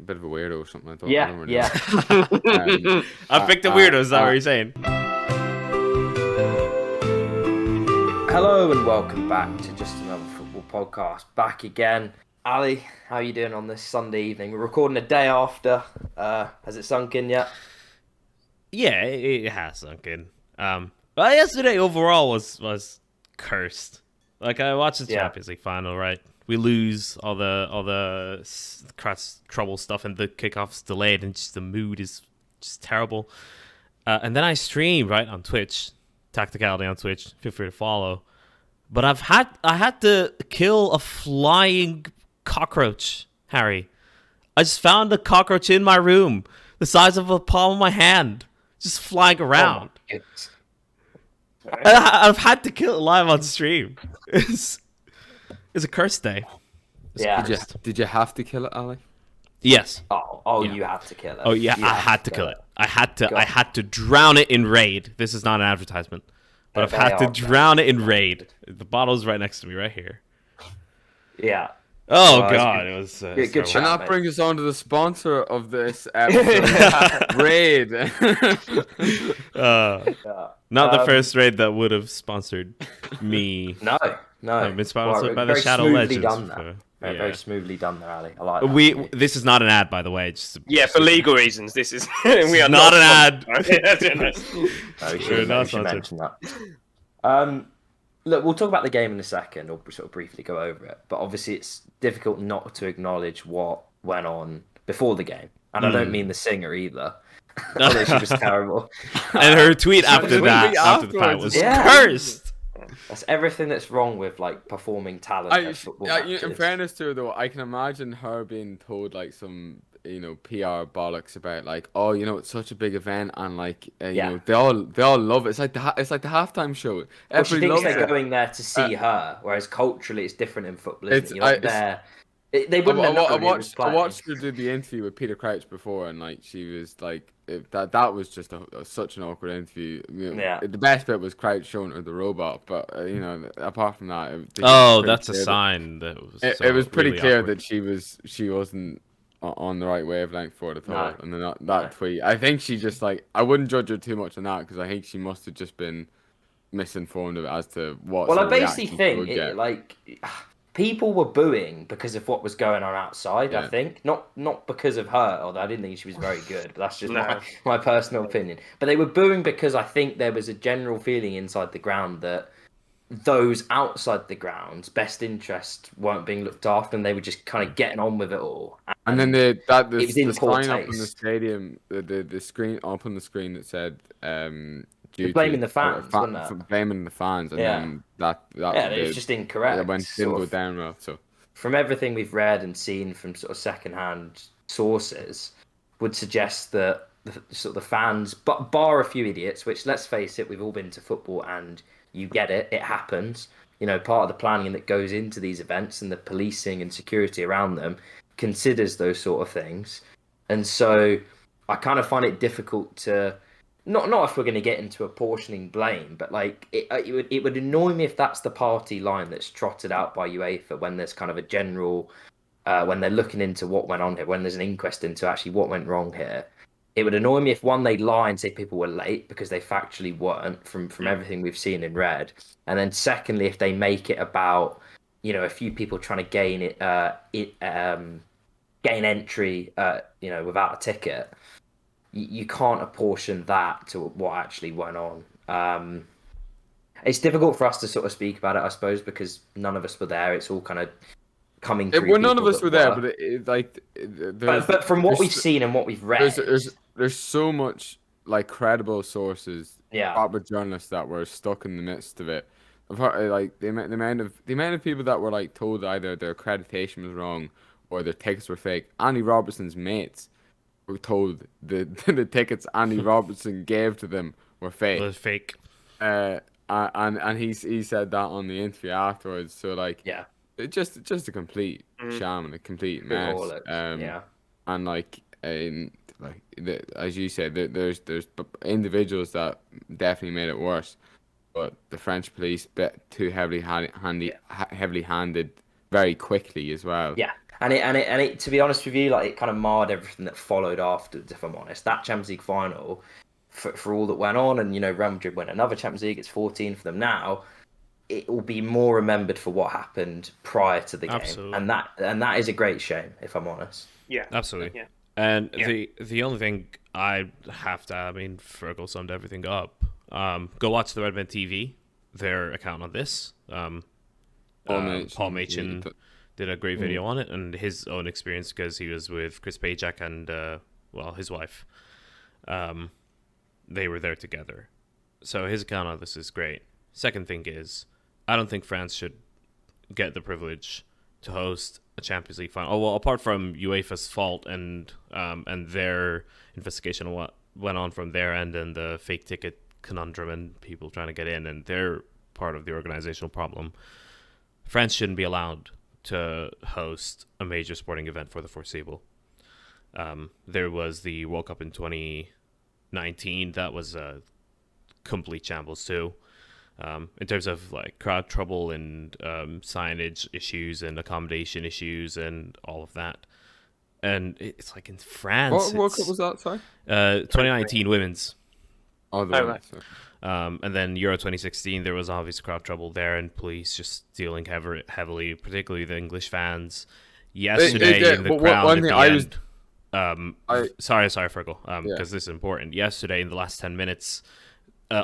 bit of a weirdo or something. I thought. I Yeah, don't really yeah. know. I picked a weirdo. Is that what you're saying? Hello and welcome back to Just Another Football Podcast. Back again. Ali, how are you doing on this Sunday evening? We're recording a day after. Has it sunk in yet? Yeah, it has sunk in. But yesterday overall was cursed. Like, I watched the Champions League final, right? We lose all the trouble stuff, and the kickoff's delayed, and just the mood is just terrible. And then I stream right on Twitch, Tacticality on Twitch. Feel free to follow. But I had to kill a flying cockroach, Harry. I just found a cockroach in my room, the size of a palm of my hand, just flying around. Oh, I've had to kill it live on stream. It's a cursed day. Did you have to kill it, Ali? Yes. Oh, yeah. You had to kill it. Oh yeah, I had to kill it. I had to drown it in Raid. This is not an advertisement, but I've had to drown it in Raid. The bottle's right next to me, right here. Yeah. Oh God, it was good And that brings us on to the sponsor of this episode, Raid. Not the first Raid that would have sponsored me. No. I've been sponsored by the very Shadow smoothly Legends. done that. Very smoothly done there, Ali. I like that. This is not an ad, by the way. For legal reasons, this is we are not an ad. No, we should mention that. Look, we'll talk about the game in a second, or sort of briefly go over it. But obviously, it's difficult not to acknowledge what went on before the game, and I don't mean the singer either. Although she was terrible. And her tweet after the fight was cursed. That's everything that's wrong with like performing talent at football matches. In fairness to her, though, I can imagine her being told like some PR bollocks about like, oh, it's such a big event, and like they all love it. It's like the halftime show. Well, she thinks they're going there to see her, whereas culturally it's different in football. Isn't it? They wouldn't have known I watched her do the interview with Peter Crouch before, and like she was like that was just such an awkward interview. The best bit was Crouch showing her the robot, but apart from that, that's a sign that it was pretty really clear awkward. that she wasn't on the right wavelength for it at all. And then that tweet, I think she just I wouldn't judge her too much on that, because I think she must have just been misinformed as to what. Well, I basically think people were booing because of what was going on outside. I think not because of her, although I didn't think she was very good, but that's just my personal opinion. But they were booing because I think there was a general feeling inside the ground that those outside the ground's best interests weren't being looked after, and they were just kind of getting on with it all. And then the sign up in the taste. stadium, the screen up on the screen that said blaming the fans, wasn't it? Blaming the fans, and then that it was just incorrect. It didn't go down well. So from everything we've read and seen from sort of second-hand sources, would suggest that the fans, but bar a few idiots, which, let's face it, we've all been to football and you get it. It happens. Part of the planning that goes into these events and the policing and security around them considers those sort of things. And so I kind of find it difficult to, not if we're going to get into apportioning blame, but like it would annoy me if that's the party line that's trotted out by UEFA when there's kind of a general, when they're looking into what went on here, when there's an inquest into actually what went wrong here. It would annoy me if, one, they lie and say people were late because they factually weren't from everything we've seen and read. And then secondly, if they make it about, a few people trying to gain entry, without a ticket, you can't apportion that to what actually went on. It's difficult for us to sort of speak about it, I suppose, because none of us were there. It's all kind of coming through. Well, none of us were there, but from what we've seen and what we've read, there's so much like credible sources, proper journalists that were stuck in the midst of it. I've heard like the amount of people that were like told either their accreditation was wrong or their tickets were fake. Andy Robertson's mates were told the tickets Andy Robertson gave to them were fake. It was fake. And he said that on the interview afterwards. So like it's just a complete sham and a complete mess. And like as you said, there's individuals that definitely made it worse, but the French police bit too heavily handed very quickly as well. And it to be honest with you, like it kind of marred everything that followed after. If I'm honest, that Champions League final, for all that went on, and Real Madrid win another Champions League. It's 14 for them now. It will be more remembered for what happened prior to the game, and that is a great shame, if I'm honest. Yeah, absolutely. Yeah. And the only thing I have to, I mean, Fergal summed everything up. Go watch the Redmen TV, their account on this. Paul Machin did a great video on it, and his own experience because he was with Chris Pajak and his wife. They were there together, so his account on this is great. Second thing is, I don't think France should get the privilege to host a Champions League final. Oh, well, apart from UEFA's fault and their investigation of what went on from their end and the fake ticket conundrum and people trying to get in, and they're part of the organizational problem. France shouldn't be allowed to host a major sporting event for the foreseeable. There was the World Cup in 2019. That was a complete shambles too. In terms of like crowd trouble and signage issues and accommodation issues and all of that. And it's like in France. What World Cup was that, sorry? 2019 women's. Oh, the women's. And then Euro 2016, there was obvious crowd trouble there and police just dealing heavily, particularly the English fans. Yesterday in the crowd at the end. Sorry, Fergal, because this is important. Yesterday, in the last 10 minutes,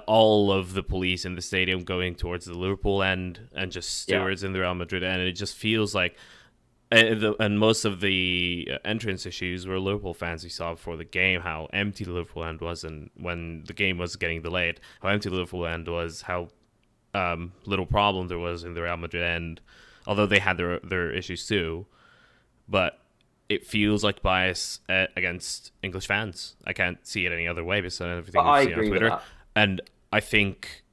all of the police in the stadium going towards the Liverpool end and just stewards in the Real Madrid end. And it just feels like, and most of the entrance issues were Liverpool fans. We saw before the game how empty the Liverpool end was, and when the game was getting delayed, how empty the Liverpool end was, how little problem there was in the Real Madrid end, although they had their issues too. But it feels like bias against English fans. I can't see it any other way based on everything we've seen on Twitter. And I think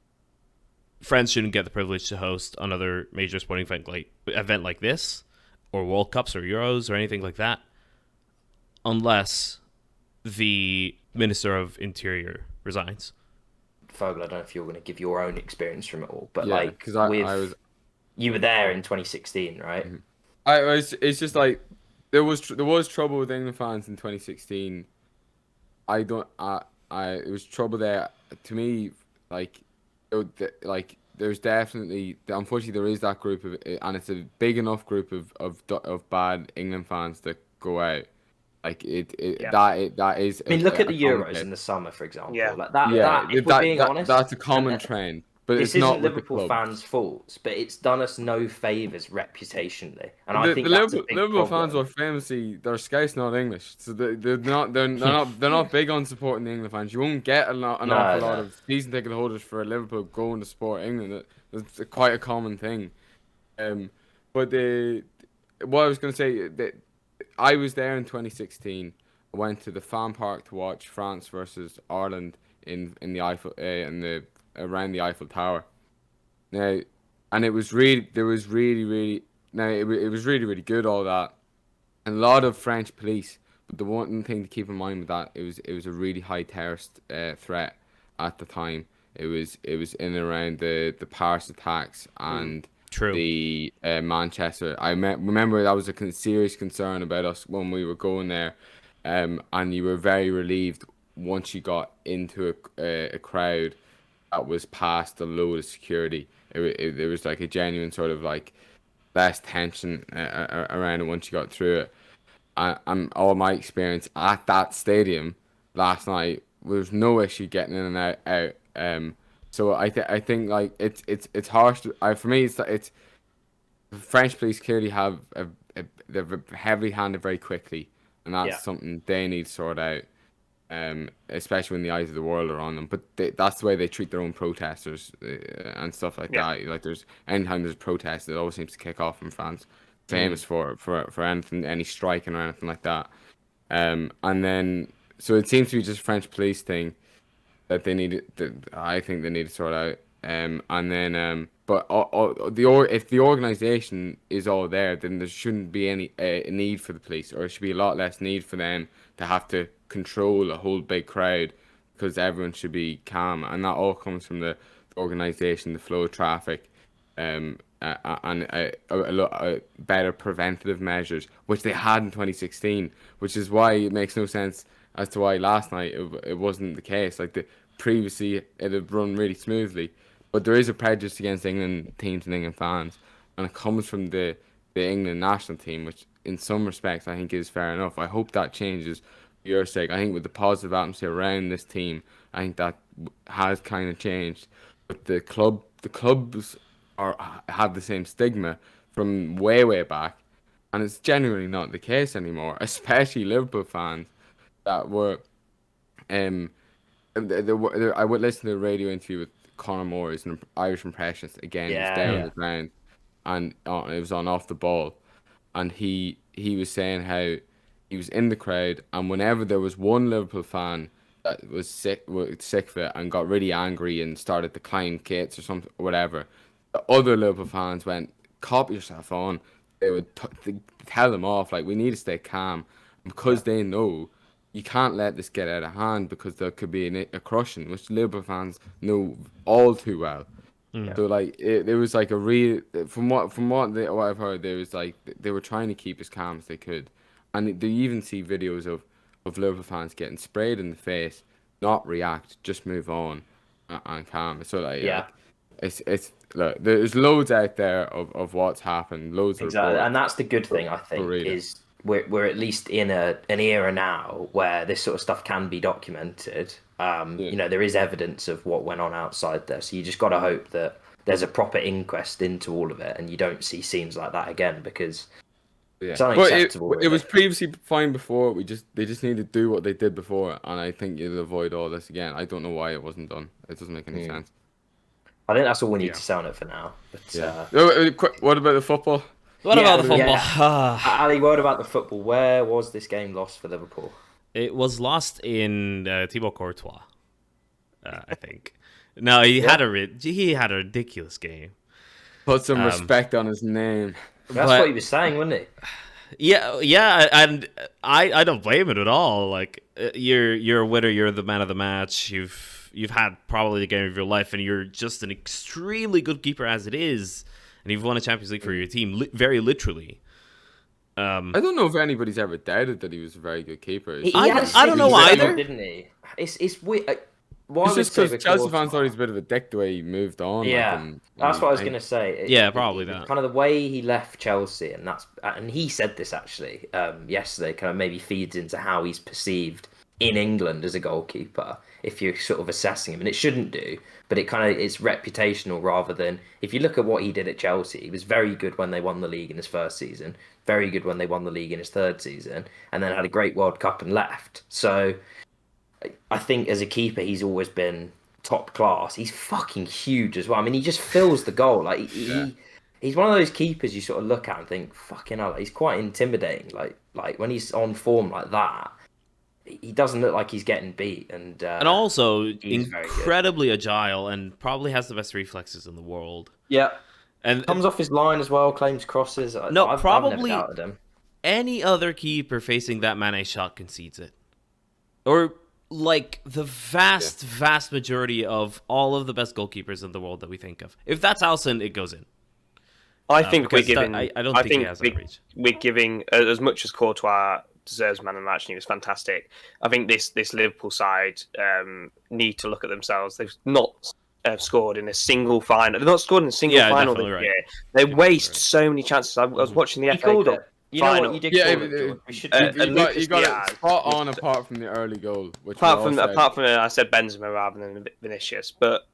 France shouldn't get the privilege to host another major sporting event like this, or World Cups or Euros or anything like that, unless the Minister of Interior resigns. Fergal, I don't know if you're going to give your own experience from it all, but you were there in 2016, right? It's just like there was trouble with England fans in 2016. It was trouble there. To me, there's definitely, unfortunately, there is that group of, and it's a big enough group of bad England fans that go out. That is. I mean, look at the Euros in the summer, for example. If we're being honest, that's a common trend. But this it's not isn't Liverpool fans' fault, but it's done us no favours reputationally, and I think the that's a big Liverpool problem. fans are famously they're Scouse, not English, so they're not big on supporting the England fans. You won't get an awful lot of season ticket holders for Liverpool going to support England. It's quite a common thing. But what I was going to say, I was there in 2016. I went to the fan park to watch France versus Ireland in the Eiffel around the Eiffel Tower. Now, and it was really really good, all that, and a lot of French police. But the one thing to keep in mind with that, it was a really high terrorist threat at the time. It was in and around the Paris attacks and the Manchester. I remember that was a serious concern about us when we were going there, and you were very relieved once you got into a crowd that was past the load of security. There was like a genuine sort of like less tension around it once you got through it. And all my experience at that stadium last night, there was no issue getting in and out. So I think like it's harsh. For me, it's French police clearly have they're heavily handed very quickly, and that's something they need to sort out. Especially when the eyes of the world are on them, but that's the way they treat their own protesters and stuff like that. Like anytime there's a protest, it always seems to kick off in France. Famous for anything, any striking or anything like that. And then so it seems to be just a French police thing that they need. I think they need to sort out. And then but if the organization is all there, then there shouldn't be any need for the police, or there should be a lot less need for them to have to control a whole big crowd, because everyone should be calm, and that all comes from the organization, the flow of traffic, better preventative measures, which they had in 2016, which is why it makes no sense as to why last night it wasn't the case. Like previously, it had run really smoothly, but there is a prejudice against England teams and England fans, and it comes from the England national team, which in some respects I think is fair enough. I hope that changes for your sake. I think with the positive atmosphere around this team, I think that has kind of changed. But the clubs have the same stigma from way back, and it's genuinely not the case anymore. Especially Liverpool fans that were, I would listen to a radio interview with Conor Moore, who's an Irish impressionist. Again, he's down on the ground, and it was on Off the Ball, and he was saying how he was in the crowd, and whenever there was one Liverpool fan that was sick of it and got really angry and started to climb gates or something or whatever, the other Liverpool fans went, "Cop yourself on." They would tell them off, like, we need to stay calm, because they know you can't let this get out of hand, because there could be a crushing, which Liverpool fans know all too well. So like it was like a real, from what I've heard, there was like they were trying to keep as calm as they could, and they even see videos of Liverpool fans getting sprayed in the face, not react, just move on, and calm. So like it's look, there's loads out there of what's happened, loads of exactly, reports. And that's the good thing, I think, is we're at least in an era now where this sort of stuff can be documented. You know, there is evidence of what went on outside there, so you just got to hope that there's a proper inquest into all of it, and you don't see scenes like that again, because it's unacceptable. But it was previously fine before. They just need to do what they did before, and I think you'll avoid all this again. I don't know why it wasn't done. It doesn't make any sense. I think that's all we need to say on it for now. But what about the football? What about the football? Ali, what about the football? Where was this game lost for Liverpool? It was lost in Thibaut Courtois, I think. No, he had a ridiculous game. Put some respect on his name. That's what he was saying, wasn't he? Yeah, and I don't blame it at all. Like, you're a winner, you're the man of the match. You've had probably the game of your life, and you're just an extremely good keeper as it is, and you've won a Champions League for your team, very literally. I don't know if anybody's ever doubted that he was a very good keeper. I don't know either. Didn't he? It's weird. It's just because Chelsea fans thought he was a bit of a dick the way he moved on. Yeah, that's what I was going to say. Probably that. Kind of the way he left Chelsea, and he said this actually yesterday, kind of maybe feeds into how he's perceived in England as a goalkeeper, if you're sort of assessing him, and it shouldn't do, but it's reputational rather than, if you look at what he did at Chelsea, he was very good when they won the league in his first season, very good when they won the league in his third season, and then had a great World Cup and left. So I think as a keeper, he's always been top class. He's fucking huge as well. I mean, he just fills the goal. Like he's one of those keepers you sort of look at and think, fucking hell, he's quite intimidating. Like when he's on form like that, he doesn't look like he's getting beat, and also incredibly agile, and probably has the best reflexes in the world. Yeah, and comes off his line as well, claims crosses. Probably I've never doubted him. Any other keeper facing that Mane shot concedes it, or like the vast majority of all of the best goalkeepers in the world that we think of. If that's Alisson, it goes in. I think we're giving. I don't think he has that reach. We're giving as much as Courtois deserves man of the match, and he was fantastic. I think this Liverpool side need to look at themselves. They've not scored in a single final. They've not scored in a single final this year. They waste so many chances. I was watching the FA Cup. You know what you did? You got it spot on, apart from the early goal. Apart from I said Benzema rather than Vinicius, but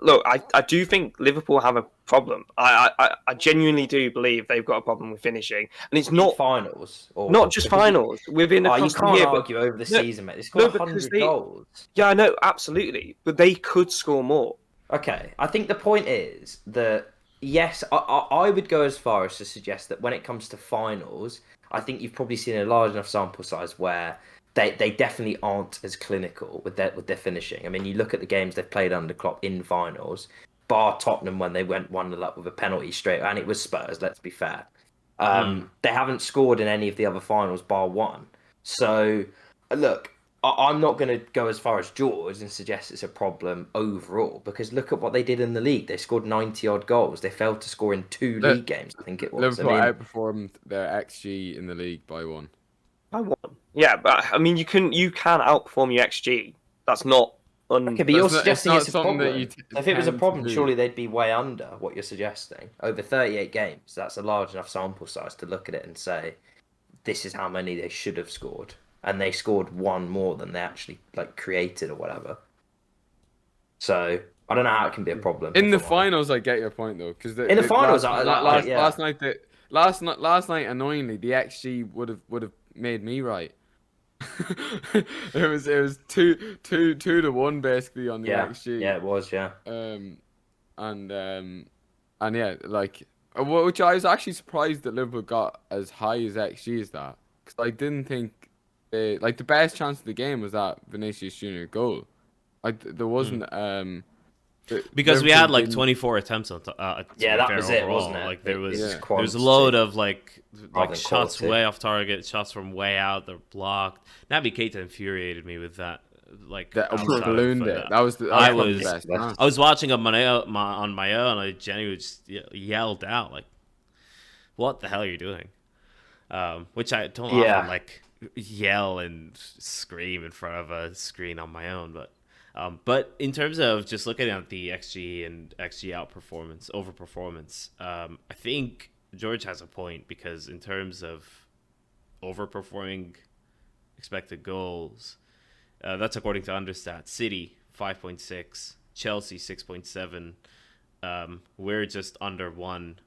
look, I do think Liverpool have a problem. I genuinely do believe they've got a problem with finishing, and it's not finals, not just finals. Within a you can't argue over the season, mate. It's got 100 goals. Yeah, I know, absolutely, but they could score more. Okay, I think the point is that yes, I would go as far as to suggest that when it comes to finals, I think you've probably seen a large enough sample size where they definitely aren't as clinical with their finishing. I mean, you look at the games they've played under Klopp in finals, bar Tottenham when they went 1-0 up with a penalty straight, and it was Spurs, let's be fair. They haven't scored in any of the other finals bar one. So, look, I'm not going to go as far as George and suggest it's a problem overall, because look at what they did in the league. They scored 90-odd goals. They failed to score in 2 league games, I think it was. Liverpool outperformed their XG in the league by 1. By 1. Yeah, but I mean, you can outperform your XG. That's not. Okay, but you're suggesting it's a problem. If it was a problem, surely they'd be way under what you're suggesting. Over 38 games, that's a large enough sample size to look at it and say, this is how many they should have scored. And they scored 1 more than they actually created or whatever. So I don't know how it can be a problem. In the finals, I get your point though, because in the finals, last night, annoyingly, the XG would have made me right. it was 2-1 basically on the XG. Yeah, it was. Yeah. And yeah, which I was actually surprised that Liverpool got as high as XG as that, because I didn't think the best chance of the game was that Vinicius Junior goal. There wasn't because we had 24 attempts on that was it, wasn't it? There was a load of shots way off target, shots from way out, they're blocked. Naby Keita infuriated me with that. That ballooned it. That was the best. I was watching on my own. I genuinely just yelled out "What the hell are you doing?" Which I don't often yell and scream in front of a screen on my own, but in terms of just looking at the XG and XG overperformance, I think George has a point, because in terms of overperforming expected goals, that's according to Understat. City 5.6, Chelsea 6.7. We're just under 1.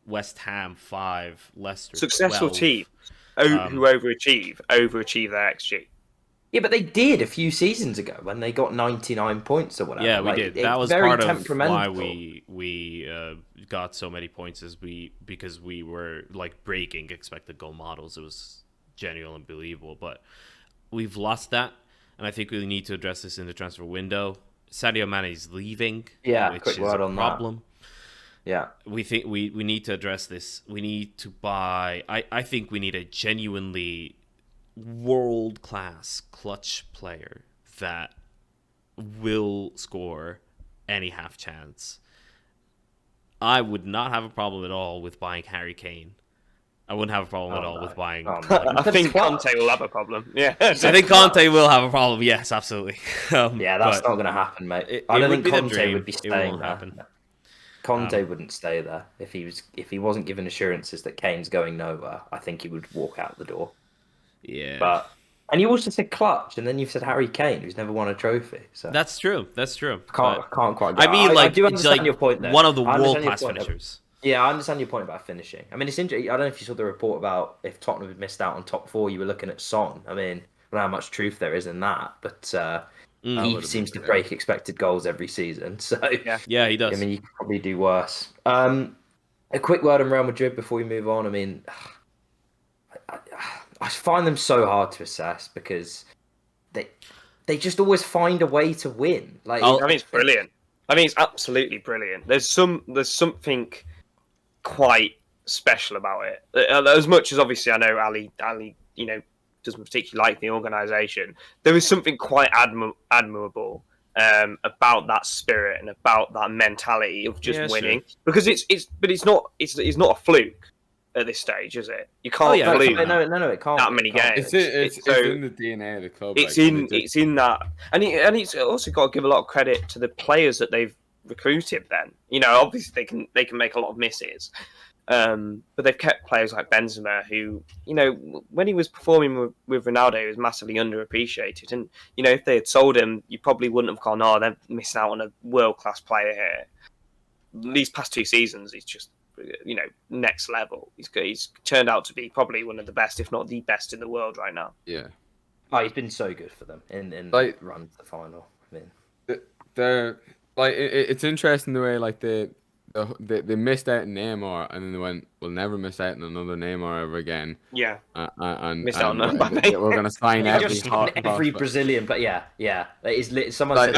West Ham 5, Leicester successful 12. Team who overachieve their XG. Yeah, but they did a few seasons ago when they got 99 points or whatever. Yeah, we did. That was very part of temperamental. why we got so many points, because we were breaking expected goal models. It was genuinely unbelievable, but we've lost that, and I think we need to address this in the transfer window. Sadio Mane is leaving, which quick is word a on problem. That. Yeah, we think we need to address this. We need to buy. I think we need a genuinely world-class clutch player that will score any half chance. I would not have a problem at all with buying Harry Kane. I wouldn't have a problem at all with buying. I think Conte will have a problem. Yeah, I think Conte will have a problem. Yes, absolutely. That's not going to happen, mate. I don't think Conte would be staying there. Happen. Conte wouldn't stay there if he wasn't given assurances that Kane's going nowhere. I think he would walk out the door. Yeah, and you also said clutch, and then you said Harry Kane, who's never won a trophy. So that's true. Can't quite. I mean, I do understand your point there. One of the world-class finishers. Yeah, I understand your point about finishing. I mean, it's interesting. I don't know if you saw the report about if Tottenham had missed out on top 4, you were looking at Son. I mean, I don't know how much truth there is in that, but he seems to break expected goals every season. So yeah, he does. I mean, you could probably do worse. A quick word on Real Madrid before we move on. I mean, I find them so hard to assess, because they just always find a way to win. I mean, it's brilliant. I mean, it's absolutely brilliant. There's something quite special about it. As much as obviously I know Ali, doesn't particularly like the organisation, there is something quite admirable about that spirit and about that mentality of just winning. Sure. Because it's not a fluke at this stage, is it? You can't fluke. No, it can't. That many games. It's in the DNA of the club. It's in that, and it's also got to give a lot of credit to the players that they've recruited. Then obviously they can make a lot of misses, but they've kept players like Benzema, who when he was performing with Ronaldo, he was massively underappreciated. And if they had sold him, you probably wouldn't have gone, they're missing out on a world class player here. These past 2 seasons, he's just next level. He's turned out to be probably one of the best, if not the best in the world right now. Yeah. He's been so good for them in the run to the final. I mean, it's interesting the way they missed out on Neymar, and then they went, we'll never miss out on another Neymar ever again. Yeah. And missed out on Mbappe. We're going to sign every Brazilian, but yeah. Someone said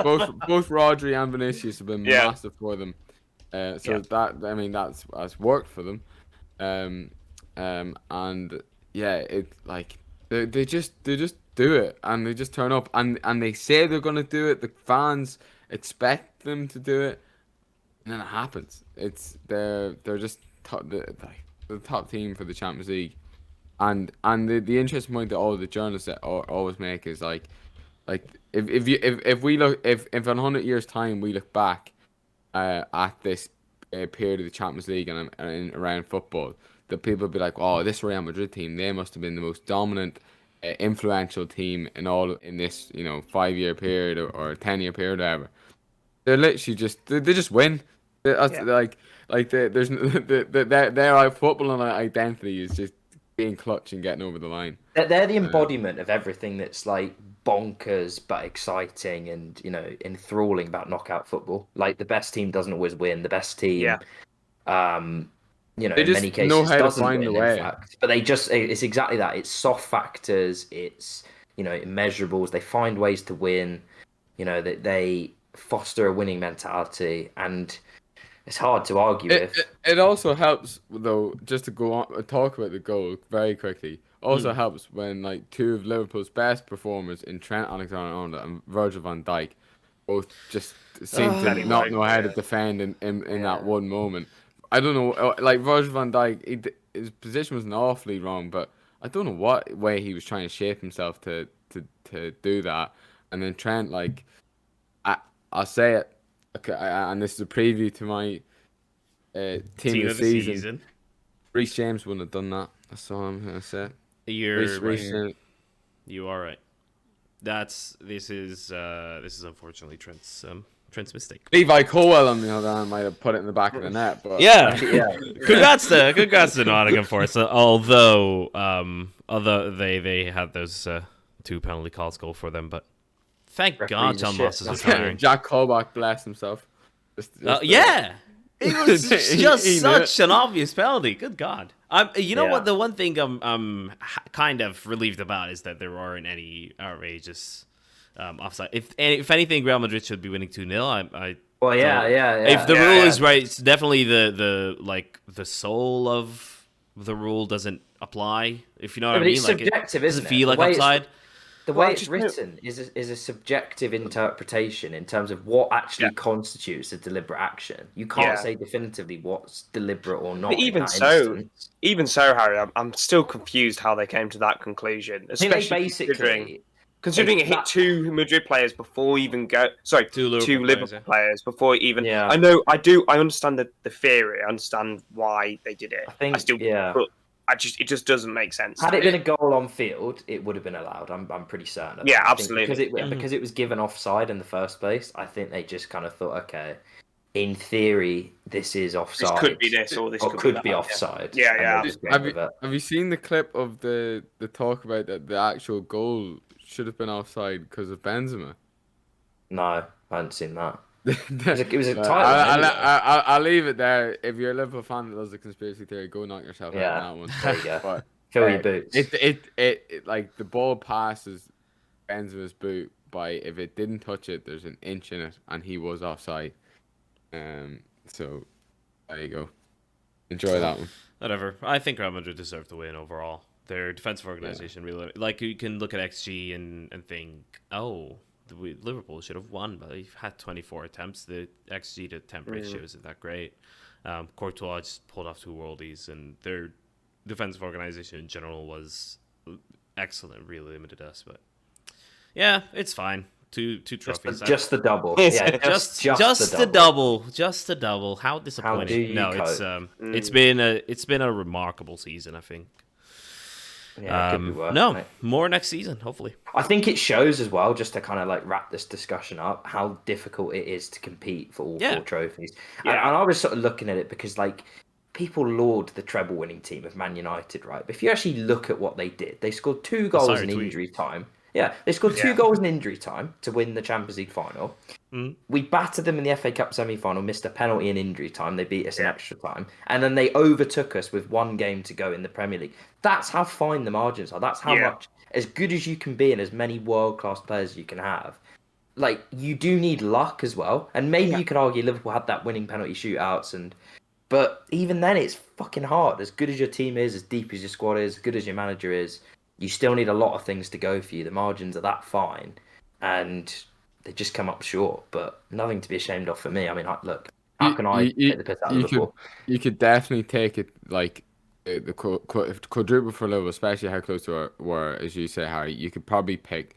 both Rodri and Vinicius have been massive for them. That's worked for them. And yeah, They just do it, and they just turn up, and they say they're gonna do it. The fans expect them to do it, and then it happens. They're just the top team for the Champions League, and the interesting point that all the journalists always make is like if we look if in 100 years time we look back at this period of the Champions League and around football, that people will be like, oh, this Real Madrid team, they must have been the most dominant, influential team in this 5 year period or 10 year period, or whatever. They're literally they just win. There's their football and identity is just being clutch and getting over the line. They're the embodiment of everything that's like bonkers but exciting and enthralling about knockout football. Like the best team doesn't always win. The best team, in many cases doesn't win, in fact. But it's exactly that. It's soft factors. It's immeasurables. They find ways to win. That they foster a winning mentality, and it's hard to argue with. It also helps, though, just to go on talk about the goal very quickly. Also helps when like two of Liverpool's best performers in Trent Alexander-Arnold and Virgil van Dijk both just seem to not know how to defend in that one moment. I don't know, like Virgil van Dijk, his position was awfully wrong, but I don't know what way he was trying to shape himself to do that. And then Trent, like, I'll say it, okay, and this is a preview to my team of the season. Reece James wouldn't have done that. That's all I'm gonna say. You're right. You are right. This is unfortunately Trent's mistake. Levi Colwell, on the other hand, might have put it in the back of the net, but yeah. Congrats to Nottingham Forest. Although they had those 2 penalty calls go for them, but thank God John Moss is retiring. Jack Colback, bless himself. Yeah. It was just such an obvious penalty. Good God. What? The one thing I'm kind of relieved about is that there aren't any outrageous offside. If anything, Real Madrid should be winning 2-0. If the rule is right, it's definitely the soul of the rule doesn't apply. If you know what I mean, it's subjective, isn't it? Does it feel like offside? The way it's written is a subjective interpretation in terms of what actually constitutes a deliberate action. You can't say definitively what's deliberate or not. But even so, Harry, I'm still confused how they came to that conclusion. Especially considering it hit 2 Madrid players before even two Liverpool players before even. Yeah. I understand the theory. I understand why they did it. It just doesn't make sense. Had it been a goal on field, it would have been allowed. I'm pretty certain. Yeah, absolutely. Because it was given offside in the first place. I think they just kind of thought, okay, in theory, this is offside. This could be this, or this could be offside. Yeah. Have you seen the clip of the talk about that the actual goal should have been offside because of Benzema? No, I hadn't seen that. It was a title. I'll leave it there. If you're a Liverpool fan that loves the conspiracy theory, go knock yourself out on that one. There you go. But, fill your boots. It like the ball passes Benzema's boot by, if it didn't touch it, there's an inch in it, and he was offside. So there you go. Enjoy that one. Whatever. I think Real Madrid deserved the win overall. Their defensive organization really, like, you can look at XG and think, oh, Liverpool should have won, but they've had 24 attempts. The XG to attempt ratio isn't that great. Courtois just pulled off 2 worldies, and their defensive organization in general was excellent. Really limited us, but yeah, it's fine. Two trophies. Just the double. Yeah, just the double. Just the double. How disappointing! It's been a remarkable season, I think. Yeah, it could be worse, more next season, hopefully. I think it shows as well, just to kind of like wrap this discussion up, how difficult it is to compete for all 4 trophies. Yeah. And I was sort of looking at it because, like, people laud the treble-winning team of Man United, right? But if you actually look at what they did, they scored 2 goals in injury time. Yeah, they scored 2 goals in injury time to win the Champions League final. We battered them in the FA Cup semi-final, missed a penalty in injury time. They beat us in extra time. And then they overtook us with 1 game to go in the Premier League. That's how fine the margins are. That's how much, as good as you can be and as many world-class players you can have. Like, you do need luck as well. And maybe you could argue Liverpool had that winning penalty shootouts. But even then, it's fucking hard. As good as your team is, as deep as your squad is, as good as your manager is, you still need a lot of things to go for you. The margins are that fine, and they just come up short. But nothing to be ashamed of for me. I mean, look, how can I take the piss out of Liverpool? You could definitely take it like the quadruple for Liverpool, especially how close they were, as you say, Harry. You could probably pick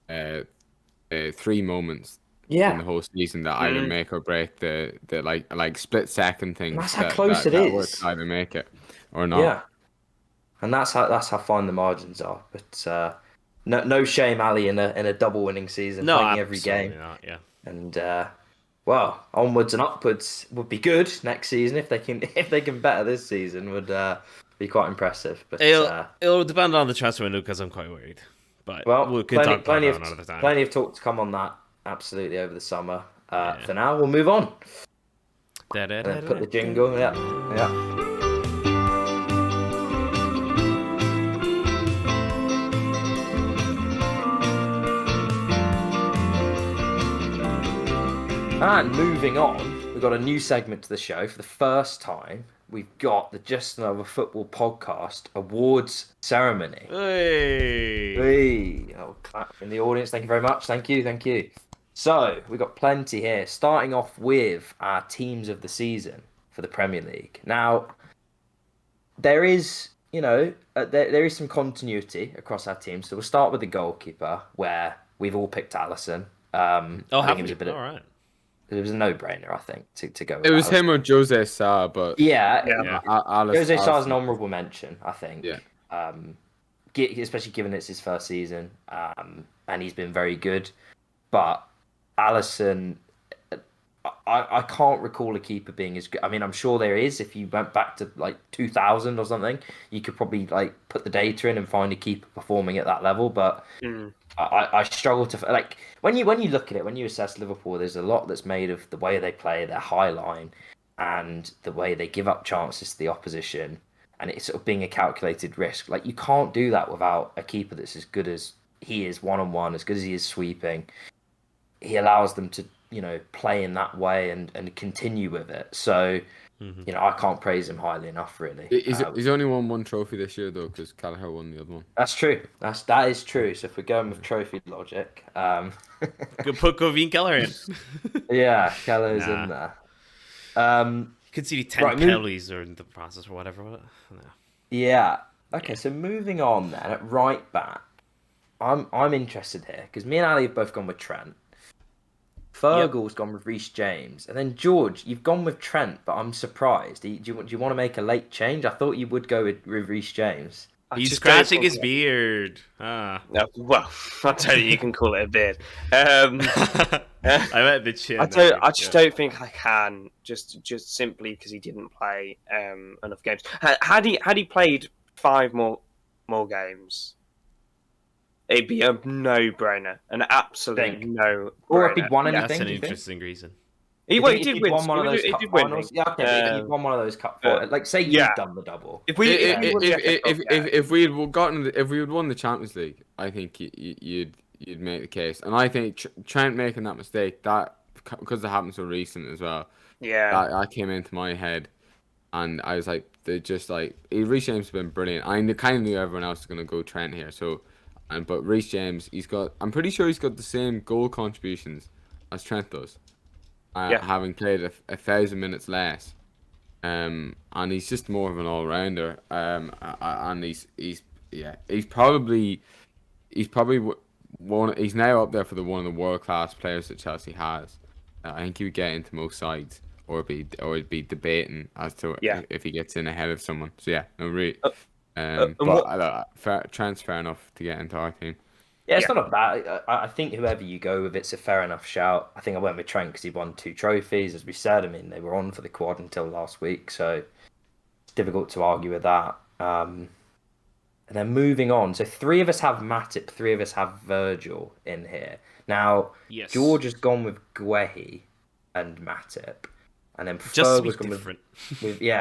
3 moments in the whole season that either make or break the like split second things. That's how close it is. That either make it or not. Yeah, and that's how fine the margins are. But no shame, Ali, in a double winning season, playing every game. Not, yeah. And well, onwards and upwards would be good next season if they can better this season. Would be quite impressive. But it'll depend on the transfer window because I'm quite worried. But we can talk about that another time. Plenty of talk to come on that. Absolutely over the summer. For now, we'll move on. Put the jingle. Yeah. And moving on, we've got a new segment to the show. For the first time, we've got the Just Another Football Podcast Awards Ceremony. Hey! Oh, clap in the audience. Thank you very much. Thank you. So, we've got plenty here. Starting off with our teams of the season for the Premier League. Now, there is, there is some continuity across our teams. So we'll start with the goalkeeper, where we've all picked Alisson. All right. It was a no-brainer, I think, to go with. It was him or Jose Sa, but Jose Sa is an honourable mention, I think. Yeah. Especially given it's his first season, and he's been very good. But Alisson, I can't recall a keeper being as good. I mean, I'm sure there is. If you went back to like 2000 or something, you could probably like put the data in and find a keeper performing at that level. But I struggle to like when you look at it, when you assess Liverpool, there's a lot that's made of the way they play, their high line, and the way they give up chances to the opposition, and it's sort of being a calculated risk. Like you can't do that without a keeper that's as good as he is one-on-one, as good as he is sweeping. He allows them to play in that way and continue with it. So I can't praise him highly enough, really. He's only won 1 trophy this year, though, because Callagher won the other one. That's true. That is true. So if we're going with trophy logic... Could put Goveen Keller in. Yeah, Keller's in there. Conceded 10 penalties or in the process or whatever. No. Yeah. Okay, so moving on then, at right back, I'm interested here, because me and Ali have both gone with Trent. Fergal's gone with Reece James. And then, George, you've gone with Trent, but I'm surprised. Do you want to make a late change? I thought you would go with Reece James. He's scratching his beard. No, well, I'll tell you can call it a beard. I meant the chin. I just don't think I can, just simply because he didn't play enough games. Had he played 5 more games, it'd be a no-brainer, an absolute no-brainer. Or if he'd won anything, that's an interesting reason. He did win. Won one of those cup finals. Yeah, okay. If he'd won one of those cup finals, like say you'd done the double. If we had won the Champions League, I think you'd make the case, and I think Trent making that mistake, that because it happened so recent as well. Yeah, that came into my head, and I was like, Reece James has been brilliant. I kind of knew everyone else was going to go Trent here, so. But Reece James, I'm pretty sure he's got the same goal contributions as Trent does, having played 1,000 minutes less, and he's just more of an all-rounder. And he's probably one. He's now up there for one of the world-class players that Chelsea has. I think he would get into most sides, or be debating as to if he gets in ahead of someone. So yeah, no, really. Trent's fair enough to get into our team. Yeah, it's not bad. I think whoever you go with, it's a fair enough shout. I think I went with Trent because he won 2 trophies, as we said. I mean, they were on for the quad until last week, so it's difficult to argue with that. And then moving on, so 3 of us have Matip, 3 of us have Virgil in here. Now, George has gone with Guehi and Matip. And then Fergal's gone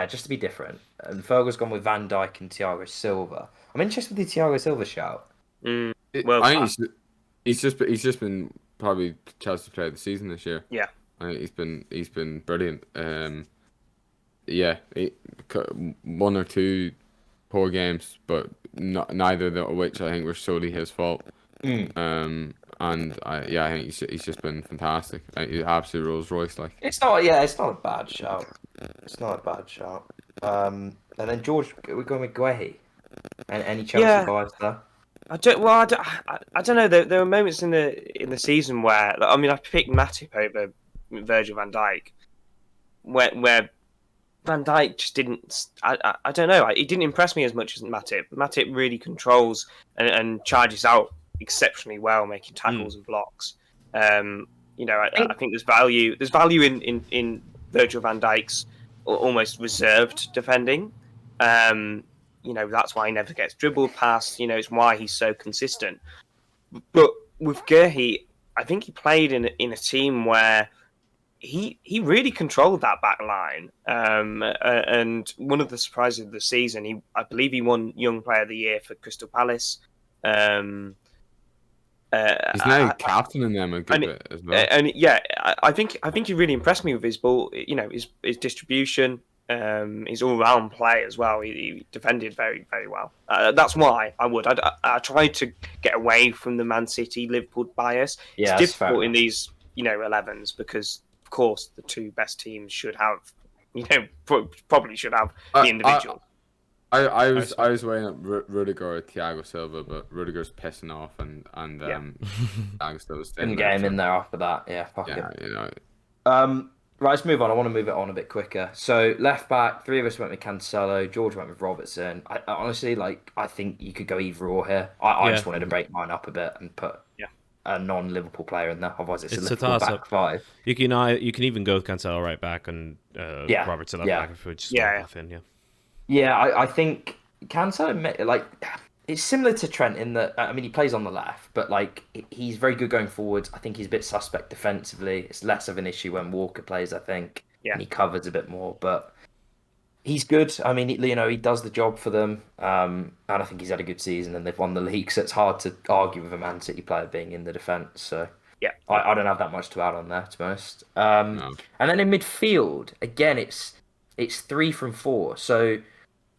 just to be different. And Fergal's gone with Van Dijk and Thiago Silva. I'm interested with the Thiago Silva shout. I think he's just been probably Chelsea player of the season this year. Yeah, I think he's been brilliant. 1 or 2 poor games, but neither of which I think were solely his fault. And I think he's just been fantastic. He's absolute Rolls Royce. Like it's not a bad shout. It's not a bad shout. And then George, we're going with Guehi. And any Chelsea bias there? I don't know. There were moments in the season where I picked Matip over Virgil van Dijk, where Van Dijk just didn't. I don't know. He didn't impress me as much as Matip. Matip really controls and charges out exceptionally well, making tackles and blocks. I think there's value. There's value in Virgil van Dijk's almost reserved defending. That's why he never gets dribbled past. It's why he's so consistent. But with Guehi, I think he played in a team where he really controlled that back line. And one of the surprises of the season, I believe he won Young Player of the Year for Crystal Palace. He's now captaining them a good bit as well. And I think he really impressed me with his ball. His distribution, his all-round play as well. He defended very, very well. That's why I tried to get away from the Man City Liverpool bias. Yeah, it's difficult in these 11s because of course the two best teams should have probably should have the individual. I was weighing up Rudiger or Thiago Silva, but Rudiger's pissing off, and Thiago Silva's staying. Couldn't get him in there after that. Yeah, fuck it. Right, let's move on. I want to move it on a bit quicker. So left back, three of us went with Cancelo. George went with Robertson. I honestly, I think you could go either or here. I just wanted to break mine up a bit and put a non-Liverpool player in there. Otherwise, it's a Liverpool back five. You can even go with Cancelo right back and Robertson left back if we just off in. Yeah, I think Cancelo, it's similar to Trent in that, he plays on the left, but, he's very good going forwards. I think he's a bit suspect defensively. It's less of an issue when Walker plays, I think. Yeah. And he covers a bit more, but he's good. He does the job for them. And I think he's had a good season and they've won the league, so it's hard to argue with a Man City player being in the defence. So, yeah, I don't have that much to add on there, to be honest. No. And then in midfield, again, it's 3 from 4. So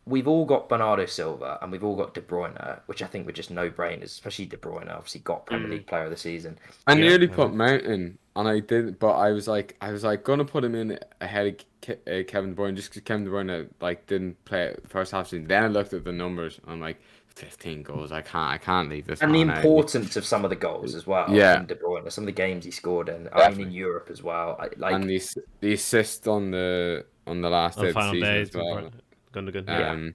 we've all got Bernardo Silva and we've all got De Bruyne, which I think were just no-brainers, especially De Bruyne, obviously got Premier League Player of the Season. I nearly put Mount in, and I didn't, but I was gonna put him in ahead of Kevin De Bruyne, just because Kevin De Bruyne didn't play the first half season. Then I looked at the numbers, and I'm like, 15 goals, I can't leave this. And the importance of some of the goals as well. In De Bruyne, some of the games he scored in, in Europe as well. And the assist on the last day of the season as well. Gundogan.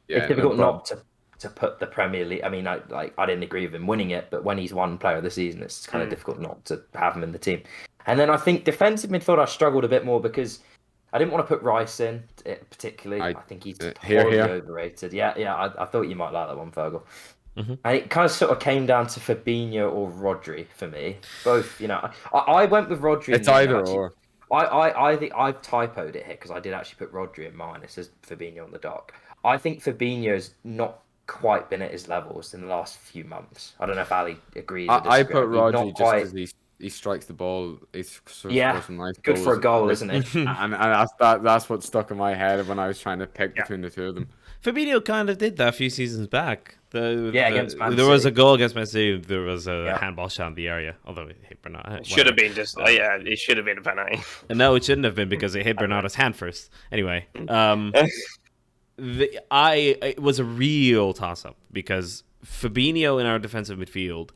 It's difficult not to put the Premier League. I didn't agree with him winning it, but when he's won Player of the Season, it's kind of difficult not to have him in the team. And then I think defensive midfield, I struggled a bit more because I didn't want to put Rice in particularly. I think he's horribly overrated. Yeah. I thought you might like that one, Fergal. Mm-hmm. And it kind of sort of came down to Fabinho or Rodri for me. Both, I went with Rodri. It's either or. I think I've typoed it here because I did actually put Rodri in mine. It says Fabinho on the dock. I think Fabinho's not quite been at his levels in the last few months. I don't know if Ali agrees. I put Rodri just because he strikes the ball. He's some nice good for a goal, isn't it? and that's what stuck in my head when I was trying to pick between the two of them. Fabinho kind of did that a few seasons back. Against Man City. There was a goal against Man City. There was a handball shot in the area, although it hit Bernardo. It should have been it should have been a penalty. No, it shouldn't have been because it hit Bernardo's hand first. Anyway, it was a real toss-up because Fabinho in our defensive midfield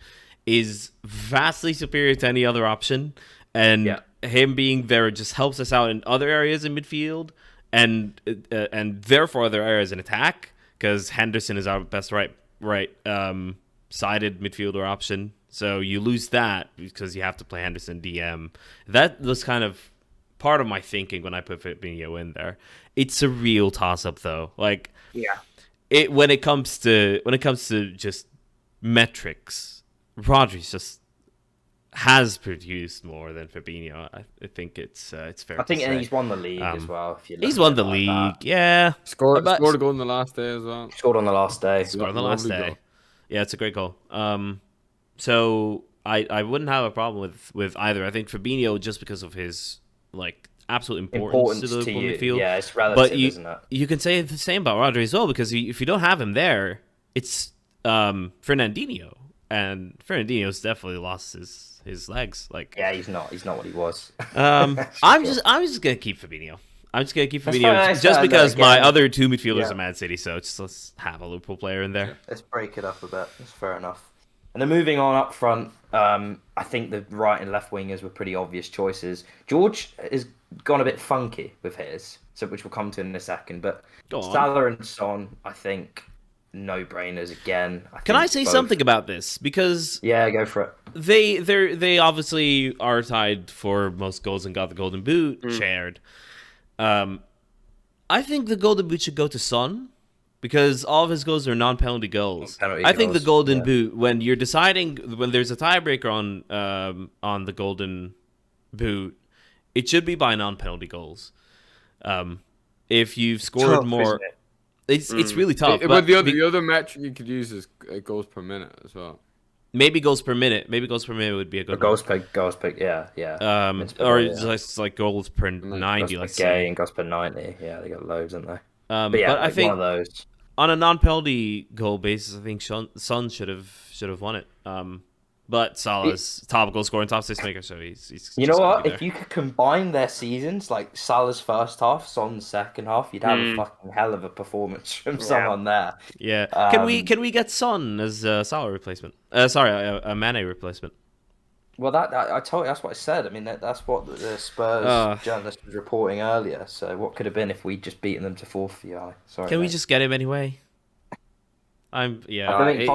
is vastly superior to any other option, and him being there just helps us out in other areas in midfield, and therefore other areas in attack, because Henderson is our best right sided midfielder option. So you lose that because you have to play Henderson DM. That was kind of part of my thinking when I put Fabinho in there. It's a real toss up though. When it comes to just metrics, Rodri just has produced more than Fabinho. I think it's fair. I think and he's won the league as well. He's won the league, yeah. Scored a goal on the last day as well. Scored on the last day. Scored on the last day. Goal. Yeah, it's a great goal. So I wouldn't have a problem with either. I think Fabinho, just because of his absolute importance to the Liverpool midfield. Yeah, it's relative, isn't it? You can say the same about Rodri as well, because if you don't have him there, it's Fernandinho, and Fernandinho's definitely lost his legs. Like, yeah, he's not what he was. I'm just gonna keep Fabinho. I'm just gonna keep Fabinho just because my other two midfielders are Man City, so let's have a Liverpool player in there. Let's break it up a bit. That's fair enough. And then moving on up front, I think the right and left wingers were pretty obvious choices. George has gone a bit funky with his, which we'll come to in a second. But Salah and Son, I think, no-brainers again. Can I say something about this? Because go for it. They obviously are tied for most goals and got the Golden Boot shared. I think the Golden Boot should go to Son, because all of his goals are non-penalty goals. I think the Golden Boot, when you're deciding, when there's a tiebreaker on the Golden Boot, it should be by non-penalty goals. If you've scored more, it's really tough. But the other metric you could use is goals per minute as well. Maybe goals per minute. Maybe goals per minute would be a good goals per yeah. Or it's like goals per 90, let's say. And goals per 90. Yeah, they got loads, don't they? But I think one of those. On a non-penalty goal basis, I think Son should have won it. But Salah's top goal scorer and top assist maker, so he's you know what? If you could combine their seasons, like Salah's first half, Son's second half, you'd have a fucking hell of a performance from someone there. Yeah. Can we get Son as a Salah replacement? A Mane replacement. Well, I told you, that's what I said. I mean, that's what the Spurs journalist was reporting earlier. So what could have been if we'd just beaten them to 4th for the eye? Sorry. Can we just get him anyway? I don't think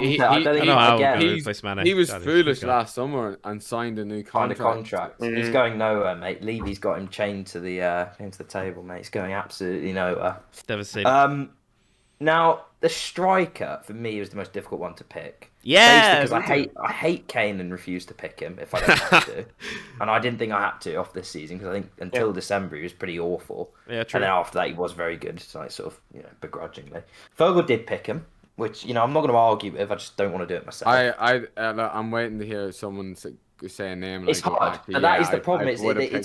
he was foolish last summer and signed a new contract. He's going nowhere, mate. Levy's got him chained to the table, mate. He's going absolutely nowhere. Devastating. Now the striker for me was the most difficult one to pick. Yeah, because I hate Kane and refuse to pick him if I don't have to, and I didn't think I had to off this season because I think until December he was pretty awful. Yeah, true. And then after that he was very good, so I sort of begrudgingly. Vogel did pick him, which I'm not going to argue with. I just don't want to do it myself. I'm waiting to hear someone say a name. It's hard, and that is the problem. It's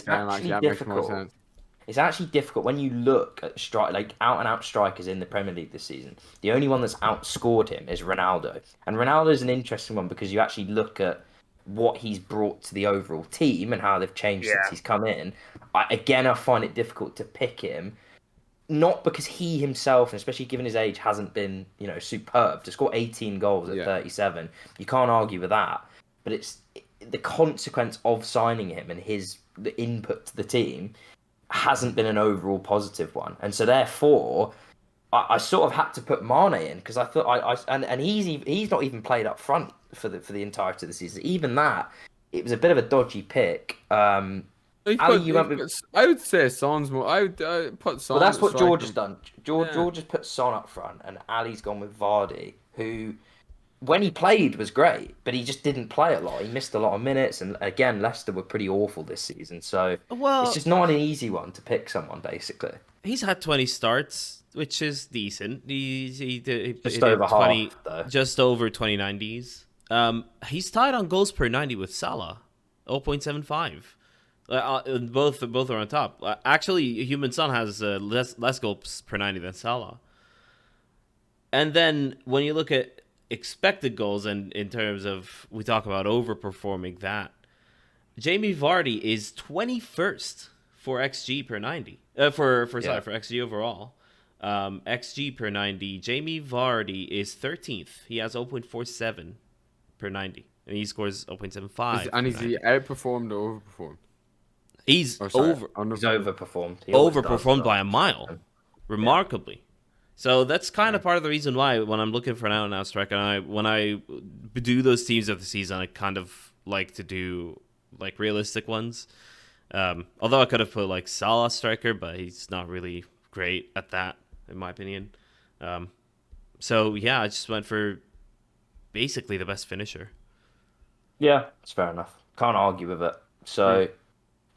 actually difficult. It's actually difficult when you look at out-and-out strikers in the Premier League this season. The only one that's outscored him is Ronaldo. And Ronaldo is an interesting one because you actually look at what he's brought to the overall team and how they've changed since he's come in. I find it difficult to pick him, not because he himself, and especially given his age, hasn't been superb. To score 18 goals at 37, you can't argue with that. But it's the consequence of signing him and the input to the team hasn't been an overall positive one, and so therefore I sort of had to put Mane in because I thought and he's not even played up front for the entirety of the season. Even that, it was a bit of a dodgy pick. I would say Son's more. I would put Son. Well, that's what George has done. George has put Son up front, and Ali's gone with Vardy, who, when he played, was great, but he just didn't play a lot. He missed a lot of minutes, and again, Leicester were pretty awful this season. So it's just not an easy one to pick someone. Basically, he's had 20 starts, which is decent. He just over 20, half, though. Just over 20 90s. He's tied on goals per 90 with Salah, 0.75. Both are on top. Actually, Human Son has less goals per 90 than Salah. And then when you look at expected goals, and in terms of, we talk about overperforming that, Jamie Vardy is 21st for XG per 90. For XG overall. XG per 90, Jamie Vardy is 13th. He has 0.47 per 90, and he scores 0.75. And is he outperformed or overperformed? He's overperformed. Overperformed by a mile, remarkably. Yeah. So that's kind of part of the reason why when I'm looking for an out-and-out striker, and when I do those teams of the season, I kind of like to do like realistic ones. Although I could have put like Salah striker, but he's not really great at that, in my opinion. So yeah, I just went for basically the best finisher. Yeah, it's fair enough. Can't argue with it. So.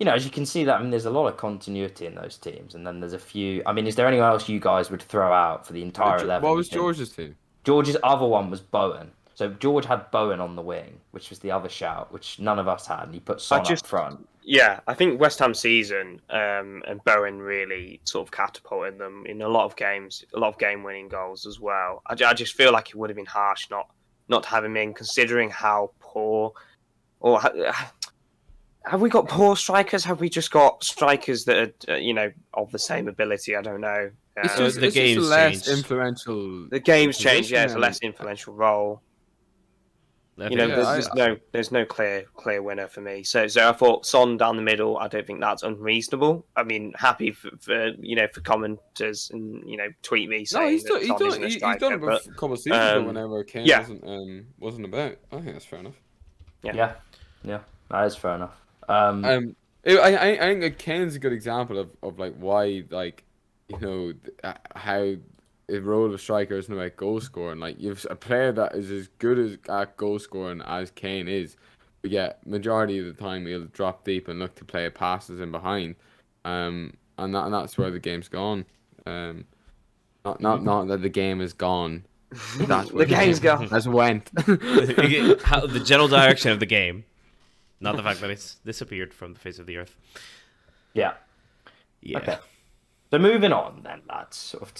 As you can see that, there's a lot of continuity in those teams, and then there's a few. Is there anyone else you guys would throw out for the entire 11? What was George's team? George's other one was Bowen. So George had Bowen on the wing, which was the other shout, which none of us had, and he put Son up front. Yeah, I think West Ham season and Bowen really sort of catapulted them in a lot of games, a lot of game-winning goals as well. I just feel like it would have been harsh not to have him in, considering how poor, or have we got poor strikers? Have we just got strikers that are, of the same ability? I don't know. It's just less influential. The game's changed. Yeah, it's a less influential role. There's no clear winner for me. So I thought Son down the middle. I don't think that's unreasonable. I mean, happy for commenters and tweet me saying he's done it a couple of seasons ago whenever Kane wasn't about. I think that's fair enough. Yeah, that is fair enough. I think Kane's a good example of like why how the role of a striker isn't about goal scoring. Like, you've a player that is as good at goal scoring as Kane is, but yet majority of the time he'll drop deep and look to play passes in behind, and that's where the game's gone. Not that the game is gone. That's the game's gone. That's went. The general direction of the game, not the fact that it's disappeared from the face of the earth. Yeah. Okay. So moving on then, lads, sort of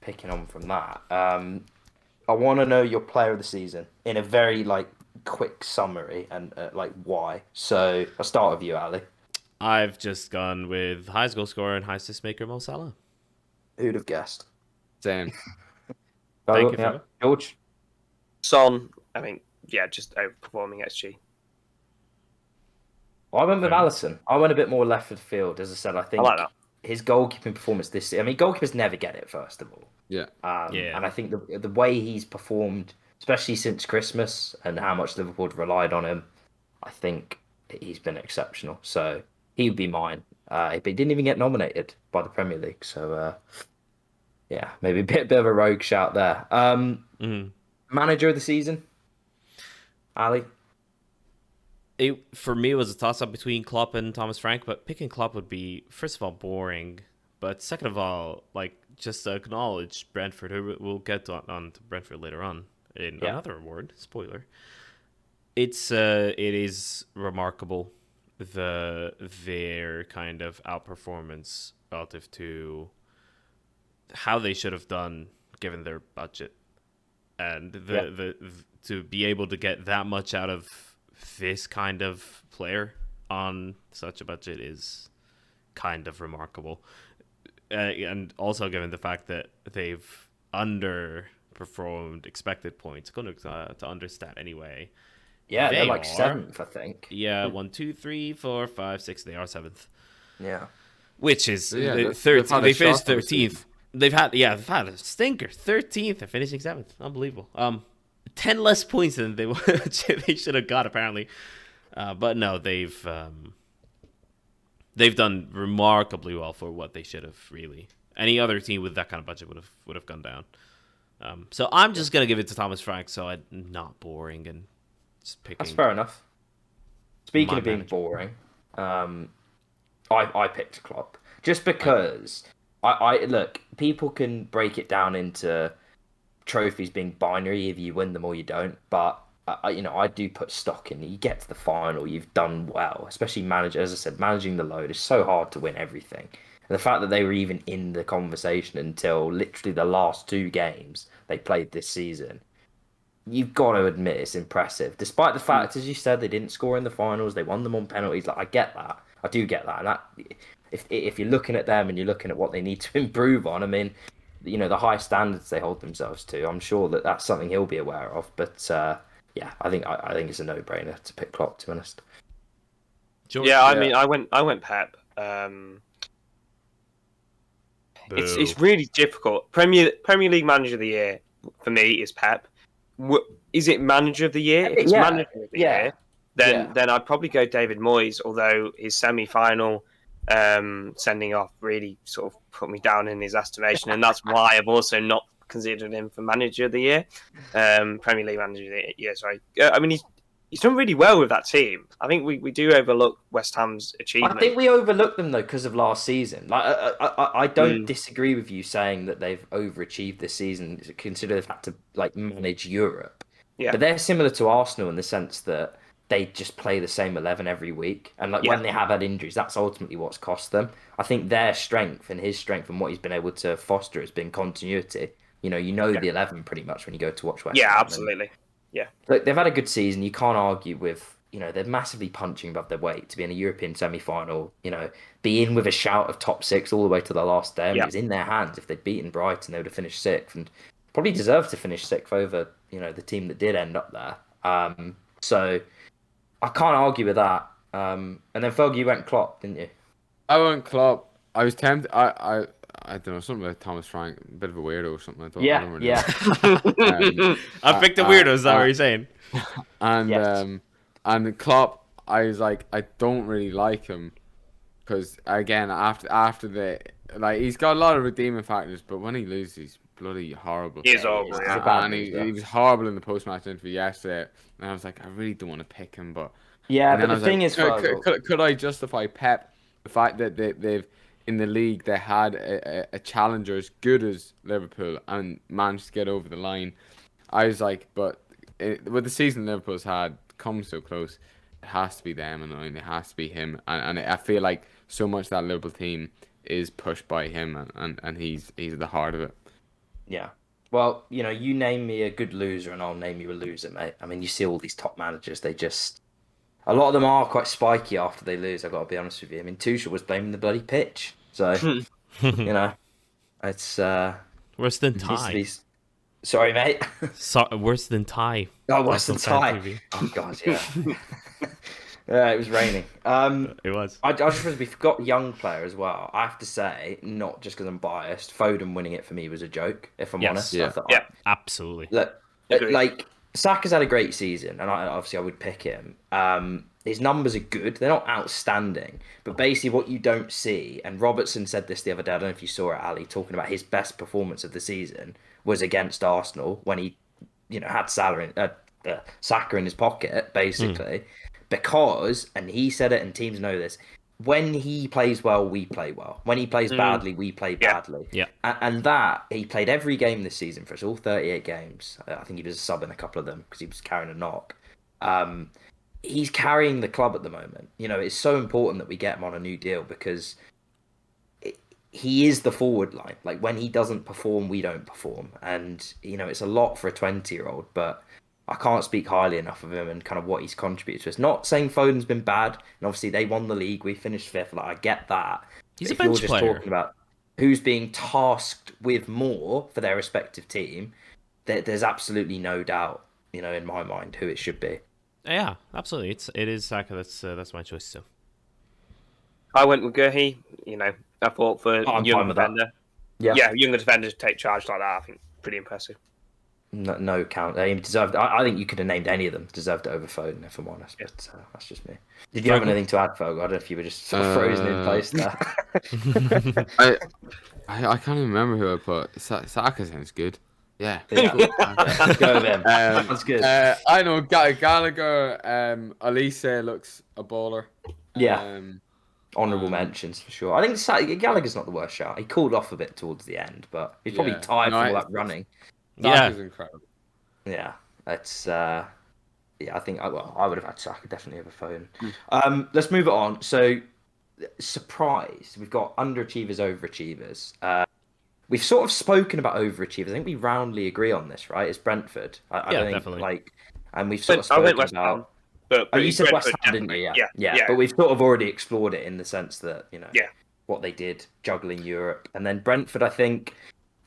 picking on from that. I want to know your player of the season in a very quick summary and why. So I'll start with you, Ali. I've just gone with highest goal scorer and highest assist maker, Mo Salah. Who'd have guessed? Same. Thank you, George. Son. I mean, just overperforming XG. I went with Alisson. I went a bit more left of the field, as I said. I think I like that. His goalkeeping performance this season. I mean, goalkeepers never get it, first of all. Yeah. And I think the way he's performed, especially since Christmas, and how much Liverpool relied on him, I think he's been exceptional. So he would be mine. But he didn't even get nominated by the Premier League. So maybe a bit of a rogue shout there. Manager of the season, Ali. For me, it was a toss-up between Klopp and Thomas Frank, but picking Klopp would be, first of all, boring, but second of all, just to acknowledge Brentford, who we'll get on to Brentford later on in another award, spoiler. It is remarkable, their kind of outperformance relative to how they should have done given their budget, and to be able to get that much out of this kind of player on such a budget is kind of remarkable, and also given the fact that they've underperformed expected points, going to understat anyway. Yeah, they're 7th, I think. Yeah, 1, 2, 3, 4, 5, 6. They are 7th. Yeah, which is third. They finished 13th. They've had a stinker. 13th and finishing 7th. Unbelievable. 10 less points than they should have got, apparently. But no, they've done remarkably well for what they should have, really. Any other team with that kind of budget would have gone down. So I'm just going to give it to Thomas Frank, so I'm not boring and just picking. That's fair enough. Speaking of being boring, I picked Klopp. Just because, I look, people can break it down into trophies being binary, either you win them or you don't, but I do put stock in. You get to the final, you've done well, especially managing the load is so hard to win everything. And the fact that they were even in the conversation until literally the last 2 games they played this season, you've got to admit it's impressive. Despite the fact, as you said, they didn't score in the finals, they won them on penalties. I get that. I do get that. And that, if you're looking at them and you're looking at what they need to improve on, I mean, the high standards they hold themselves to, I'm sure that's something he'll be aware of. But I think it's a no-brainer to pick Klopp, to be honest. George, I mean, I went Pep. It's really difficult. Premier League Manager of the Year for me is Pep. Is it Manager of the Year? If it's Manager of the Year, then I'd probably go David Moyes. Although his semi-final sending off really sort of put me down in his estimation, and that's why I've also not considered him for Manager of the Year, Premier League Manager of the Year. Sorry, I mean he's done really well with that team. I think we do overlook West Ham's achievement. I think we overlooked them though because of last season. I don't disagree with you saying that they've overachieved this season. Consider they've had to manage Europe, Yeah. But they're similar to Arsenal in the sense that they just play the same 11 every week. And like when they have had injuries, that's ultimately what's cost them. I think their strength and his strength and what he's been able to foster has been continuity. You know the 11 pretty much when you go to watch West Ham. Yeah, absolutely. Yeah. Look, they've had a good season. You can't argue with, they're massively punching above their weight to be in a European semi-final, be in with a shout of top 6 all the way to the last day. I mean, it was in their hands. If they'd beaten Brighton, they would have finished 6th and probably deserved to finish 6th over, the team that did end up there. So I can't argue with that. And then Fergie, you went Klopp, didn't you? I went Klopp. I was tempted. I don't know, something about Thomas Frank, a bit of a weirdo or something. I don't really know. I picked a weirdo. Is that what you're saying? And Klopp, I was like, I don't really like him because again, after the he's got a lot of redeeming factors, but when he loses, he's bloody horrible. He's horrible, and he was horrible in the post-match interview yesterday. And I was like, I really don't want to pick him, but but the thing is, could I justify Pep the fact that they've in the league they had a challenger as good as Liverpool and managed to get over the line? I was like, but with the season Liverpool's had, come so close, it has to be them, and it has to be him, and I feel like so much of that Liverpool team is pushed by him, and he's at the heart of it. Yeah. Well, you name me a good loser and I'll name you a loser, mate. I mean, you see all these top managers, a lot of them are quite spiky after they lose, I've got to be honest with you. I mean, Tuchel was blaming the bloody pitch. So, it's... worse than Ty. Sorry, mate. Worse than Ty. Oh, worse than Ty. Oh, God, yeah. Yeah, it was raining. It was. I just realized we forgot young player as well. I have to say, not just because I'm biased, Foden winning it for me was a joke, if I'm honest. Yeah. Absolutely. Look, Saka's had a great season, and I would pick him. His numbers are good. They're not outstanding. But basically what you don't see, and Robertson said this the other day, I don't know if you saw it, Ali, talking about his best performance of the season was against Arsenal when he, had Saka in his pocket, basically. Because, and he said it and teams know this, when he plays well, we play well. When he plays badly, we play badly. Yeah. And that, he played every game this season for us, all 38 games. I think he was a sub in a couple of them because he was carrying a knock. He's carrying the club at the moment. It's so important that we get him on a new deal because he is the forward line. Like, when he doesn't perform, we don't perform. And, it's a lot for a 20-year-old, but I can't speak highly enough of him and kind of what he's contributed to us. Not saying Foden's been bad, and obviously they won the league, we finished 5th. Like, I get that. He's a bench player. You're just talking about who's being tasked with more for their respective team, there's absolutely no doubt, in my mind, who it should be. Yeah, absolutely. It is Saka. That's my choice too. I went with Guehi. I thought for a young defender. Yeah, younger defender to take charge like that, I think pretty impressive. No count. They deserved. I think you could have named any of them. Deserved it over Foden, if I'm honest. But that's just me. Did you have anything to add, Ferg? I don't know if you were just sort of frozen in place there. I can't even remember who I put. Saka sounds good. Yeah. Go with him. That's good. I know Gallagher. Elise looks a baller. Yeah. Honourable mentions for sure. I think Gallagher's not the worst shot. He cooled off a bit towards the end, but he's probably tired from all that running. Saka's incredible. Yeah, it's I think I would have had Saka definitely over Foden. Let's move it on. So, surprise, we've got underachievers, overachievers. We've sort of spoken about overachievers. I think we roundly agree on this, right? It's Brentford. I don't think, definitely. And we've sort of spoken about. But you said West Ham, didn't you? Yeah. But we've sort of already explored it in the sense that what they did juggling Europe, and then Brentford. I think.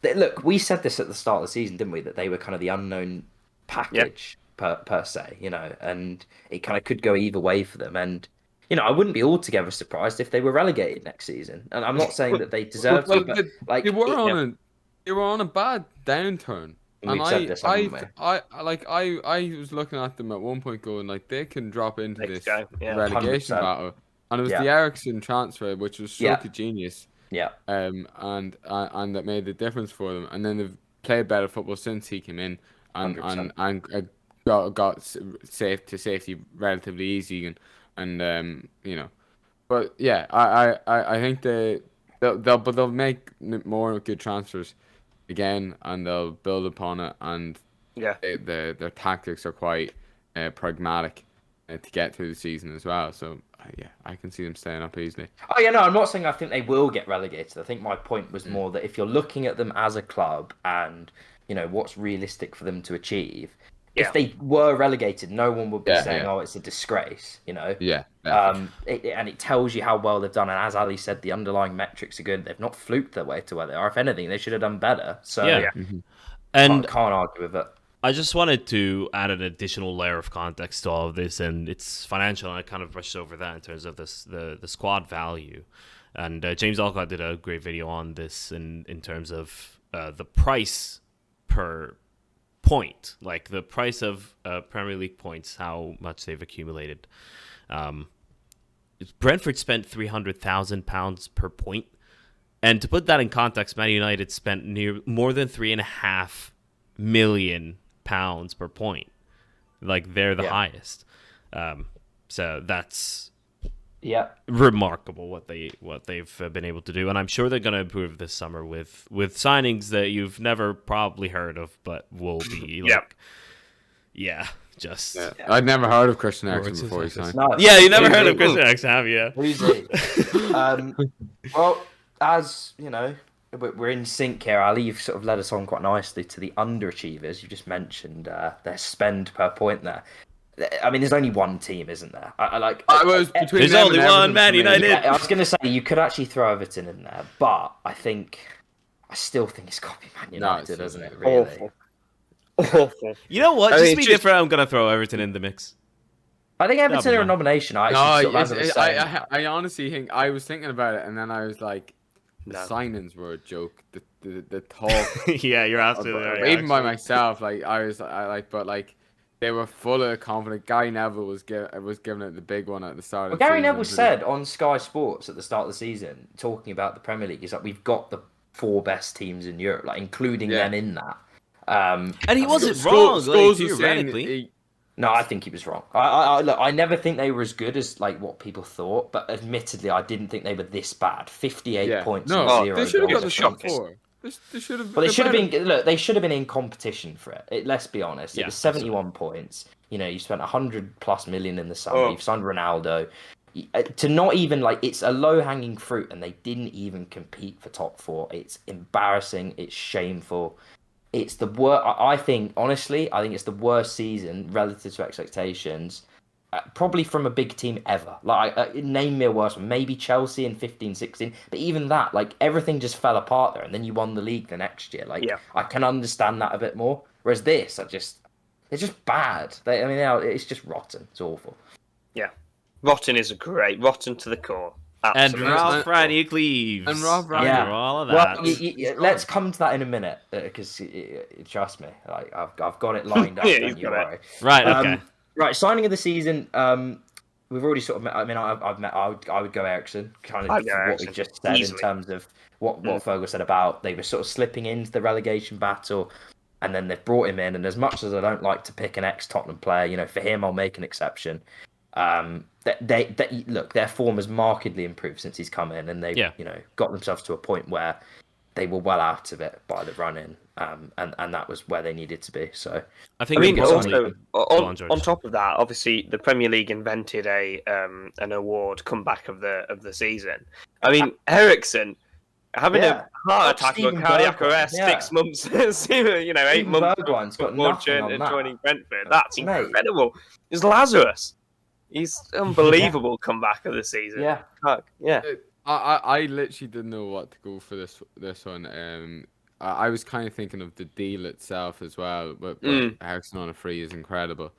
Look, we said this at the start of the season, didn't we? That they were kind of the unknown package per se, and it kind of could go either way for them. And I wouldn't be altogether surprised if they were relegated next season. And I'm not saying that they deserve to, but like they were on a bad downturn. And I was looking at them at one point going like they can drop into this relegation 100%. Battle, and it was the Eriksen transfer which was stroke of genius. Yeah. And that made the difference for them. And then they've played better football since he came in and got safe to safety relatively easy and But yeah, I think they'll make more good transfers again and they'll build upon it and their tactics are quite pragmatic to get through the season as well. So yeah, I can see them staying up easily. Oh yeah, no, I'm not saying I think they will get relegated. I think my point was more that if you're looking at them as a club and what's realistic for them to achieve, if they were relegated, no one would be saying, "Oh, it's a disgrace," Yeah. and it tells you how well they've done. And as Ali said, the underlying metrics are good. They've not fluked their way to where they are. If anything, they should have done better. So and can't argue with it. I just wanted to add an additional layer of context to all of this, and it's financial, and I kind of brushed over that in terms of the squad value. And James Alcott did a great video on this in terms of the price per point, like the price of Premier League points, how much they've accumulated. Brentford spent £300,000 per point, and to put that in context, Man United spent more than £3.5 million per point. Like, they're the highest. So that's remarkable what they've been able to do, and I'm sure they're going to improve this summer with signings that you've never probably heard of, but will be I'd never heard of Christian Eriksen before he signed. You never heard of Christian Eriksen, have you? Who's he? Well, as you know, we're in sync here. Ali, you've sort of led us on quite nicely to the underachievers. You just mentioned their spend per point there. I mean, there's only one team, isn't there? There's only one, Man United. Yeah, I was going to say you could actually throw Everton in there, but I still think it's got to be Man United, doesn't it? Really? Awful. You know what? Just be different. I'm going to throw Everton in the mix. I think Everton are a nomination. I honestly think I was thinking about it, and then I was like, the signings were a joke. The talk. Yeah, you're absolutely right. Even by myself, but they were full of confidence. Gary Neville was giving it the big one at the start. Gary Neville said on Sky Sports at the start of the season, talking about the Premier League, is like, we've got the 4 best teams in Europe, like including them in that. And he wasn't wrong. Theoretically. No, I think he was wrong. I never think they were as good as what people thought, but admittedly, I didn't think they were this bad. 58 points and 0 they should have got the goals. top 4. They should have. Well, they should have been. Look, they should have been in competition for it. Let's be honest. It was 71 points. You spent 100+ million in the summer. You've signed Ronaldo. To not even it's a low hanging fruit, and they didn't even compete for top 4. It's embarrassing. It's shameful. It's the worst. I think it's the worst season relative to expectations, probably from a big team ever. Name me a worse one. Maybe Chelsea in 15-16, but even that, everything just fell apart there, and then you won the league the next year. I can understand that a bit more. Whereas this, they're just bad. It's just rotten. It's awful. Yeah, rotten is rotten to the core. Absolutely. And Ralph Ranier-Cleaves. And Ralph Ranier. Yeah. All of that. Well, let's come to that in a minute, because trust me, I've got it lined up. Don't you worry. Right. Okay. Right. Signing of the season. We've already sort of met. I mean, I would go Eriksen. Kind of what we just said easily. In terms of what Fergal said about they were sort of slipping into the relegation battle, and then they've brought him in. And as much as I don't like to pick an ex-Tottenham player, for him I'll make an exception. Look, their form has markedly improved since he's come in, and they've got themselves to a point where they were well out of it by the run-in, and that was where they needed to be. So also on top of that, obviously the Premier League invented an award comeback of the season. I mean, Eriksen having a heart attack or cardiac arrest 6 months, 8 months before joining Brentford. That's incredible. It's Lazarus. He's unbelievable comeback of the season. Yeah. I literally didn't know what to go for this one. I was kind of thinking of the deal itself as well, but Eriksen on a free is incredible.